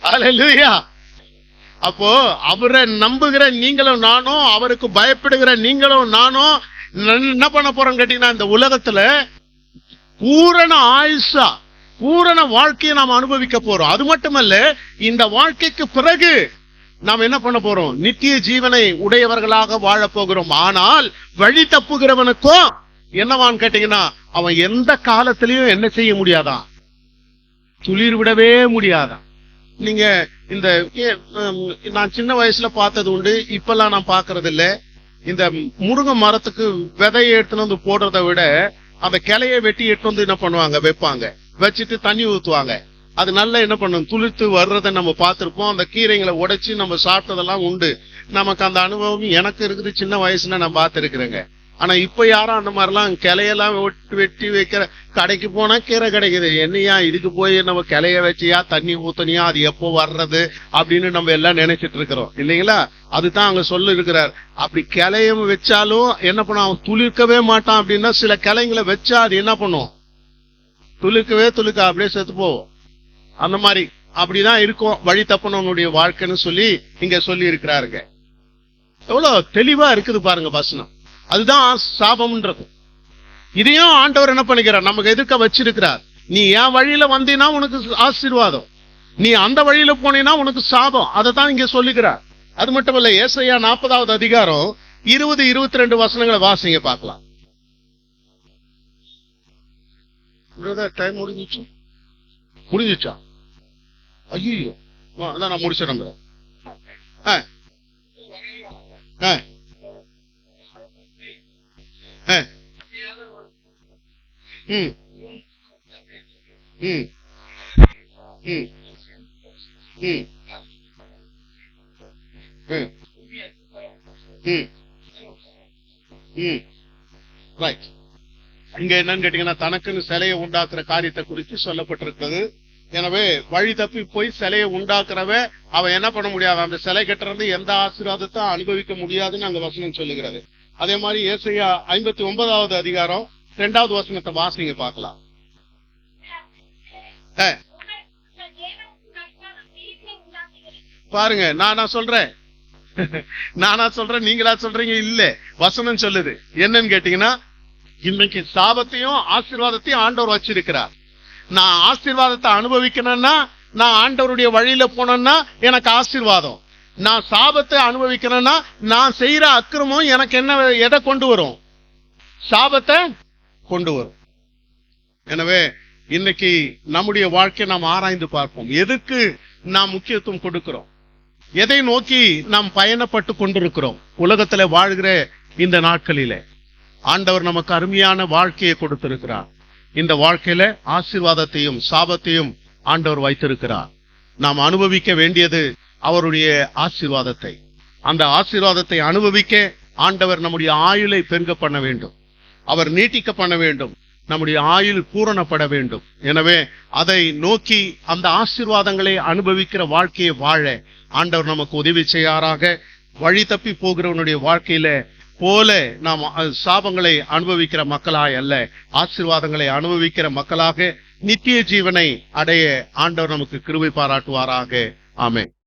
அல்லேலூயா. அப்போ அவரை நம்புகிற நீங்களும் நானும், அவருக்கு பயப்படுகிற நீங்களும் நானும் என்ன பண்ண போறோம் கேட்டீங்கன்னா, இந்த உலகத்துல பூரண ஆயுசா, பூரண வாழ்க்கையை நாம் அனுபவிக்க போறோம். அது மட்டுமல்ல, இந்த வாழ்க்கைக்கு பிறகு நாம் என்ன பண்ண போறோம்? நித்திய ஜீவனை உடையவர்களாக வாழ போகிறோம். ஆனால் வழி தப்புகிறவனுக்கும் என்னவான்னு கேட்டீங்கன்னா, அவன் எந்த காலத்திலையும் என்ன செய்ய முடியாதான்? துளிர் விடவே முடியாதான். நீங்க இந்த நான் சின்ன வயசுல பார்த்தது உண்டு, இப்பெல்லாம் நான் பாக்குறது இல்ல. இந்த முருங்கை மரத்துக்கு விதையை எடுத்துன்னு வந்து போடுறதை விட அந்த கிளையை வெட்டி எடுத்து வந்து என்ன பண்ணுவாங்க? வைப்பாங்க, வச்சுட்டு தண்ணி ஊத்துவாங்க. அது நல்லா என்ன பண்ணும்? துளிர்த்து வர்றதை நம்ம பார்த்திருப்போம். அந்த கீரைங்களை உடைச்சு நம்ம சாப்பிட்டதெல்லாம் உண்டு. நமக்கு அந்த அனுபவம் எனக்கு இருக்குது. சின்ன வயசுல நான் பார்த்திருக்கிறேங்க. ஆனா இப்ப யாரும் அந்த மாதிரிலாம் கிளையெல்லாம் வெட்டி வைக்கிற, கடைக்கு போனா கீரை கிடைக்குது. என்னையா இதுக்கு போய் நம்ம கிளைய வச்சியா, தண்ணி ஊத்தனியா, அது எப்போ வர்றது அப்படின்னு நம்ம எல்லாம் நினைச்சிட்டு இருக்கிறோம் இல்லைங்களா? அதுதான் அங்க சொல்ல இருக்கிறார். அப்படி கிளையும் வச்சாலும் என்ன பண்ணும்? அவன் துளிர்க்கவே மாட்டான். அப்படின்னா சில கிளைங்களை வச்சா அது என்ன பண்ணும்? துளுக்க அப்படியே செத்து போவோம். அந்த மாதிரி அப்படிதான் இருக்கும் வழி தப்புனவனுடைய வாழ்க்கைன்னு சொல்லி இங்க சொல்லி இருக்கிறாருங்க. எவ்வளவு தெளிவா இருக்குது பாருங்க வசனம். அதுதான் சாபம்ன்றது. இதையும் ஆண்டவர் என்ன பண்ணிக்கிறார், நமக்கு எதிர்க்க வச்சிருக்கிறார். நீ என் வழியில வந்தீன்னா உனக்கு ஆசீர்வாதம், நீ அந்த வழியில போனீன்னா உனக்கு சாபம். அதை தான் இங்க சொல்லுகிறார். அது மட்டுமல்ல, ஏசாயா 40வது அதிகாரம் 20-22 வசனங்களை வாசிங்க பார்க்கலாம். டைம் முடிஞ்சிச்சா? ஐயோ, அதான் நான் முடிச்சிடறேன். இங்க என்னன்னு கேட்டீங்கன்னா, தனக்குன்னு சிலையை உண்டாக்குற காரியத்தை குறித்து சொல்லப்பட்டிருக்கிறது. எனவே வழி தப்பி போய் சிலையை உண்டாக்குறவ அவன் என்ன பண்ண முடியாது, அந்த சிலை கட்டுறது எந்த ஆசீர்வாதத்தை அனுபவிக்க முடியாதுன்னு அங்க வசனம் சொல்லுகிறது. அதே மாதிரி ஏசாயா 59வது அதிகாரம் 2வது வசனத்தை வாசிங்க பார்க்கலாம். பாருங்க, நானா சொல்றேன் நீங்களா சொல்றீங்க? இல்ல, வசனம் சொல்லுது. என்னன்னு கேட்டீங்கன்னா, இன்னைக்கு சாபத்தையும் ஆசீர்வாதத்தையும் ஆண்டவர் வச்சிருக்கிறார். நான் ஆசீர்வாதத்தை அனுபவிக்கணும்னா, நான் ஆண்டவருடைய வழியில போனேன்னா எனக்கு ஆசீர்வாதம். நான் சாபத்தை அனுபவிக்கணும்னா, நான் செய்யற அக்கிரமம் எனக்கு என்ன எதை கொண்டு வரும்? சாபத்தை கொண்டு வரும். எனவே இன்னைக்கு நம்முடைய வாழ்க்கையை நாம் ஆராய்ந்து பார்ப்போம். எதுக்கு நாம் முக்கியத்துவம் கொடுக்கிறோம், எதை நோக்கி நாம் பயணப்பட்டு கொண்டிருக்கிறோம். உலகத்துல வாழ்கிற இந்த நாட்களிலே ஆண்டவர் நமக்கு அருமையான வாழ்க்கையை கொடுத்திருக்கிறார். இந்த வாழ்க்கையில ஆசீர்வாதத்தையும் சாபத்தையும் ஆண்டவர் வைத்திருக்கிறார். நாம் அனுபவிக்க வேண்டியது அவருடைய ஆசீர்வாதத்தை. அந்த ஆசீர்வாதத்தை அனுபவிக்க ஆண்டவர் நம்முடைய ஆயுளை பெருக பண்ண வேண்டும், அவர் நீட்டிக்க பண்ண வேண்டும், நம்முடைய ஆயுள் பூரணப்பட வேண்டும். எனவே அதை நோக்கி அந்த ஆசீர்வாதங்களை அனுபவிக்கிற வாழ்க்கையை வாழ ஆண்டவர் நமக்கு உதவி செய்யாராக. வழி தப்பி போகிறவனுடைய வாழ்க்கையில போல நாம் சாபங்களை அனுபவிக்கிற மக்களாய் அல்ல, ஆசீர்வாதங்களை அனுபவிக்கிற மக்களாக நித்திய ஜீவனை அடைய ஆண்டவர் நமக்கு கிருபை பாராட்டுவாராக. ஆமென்.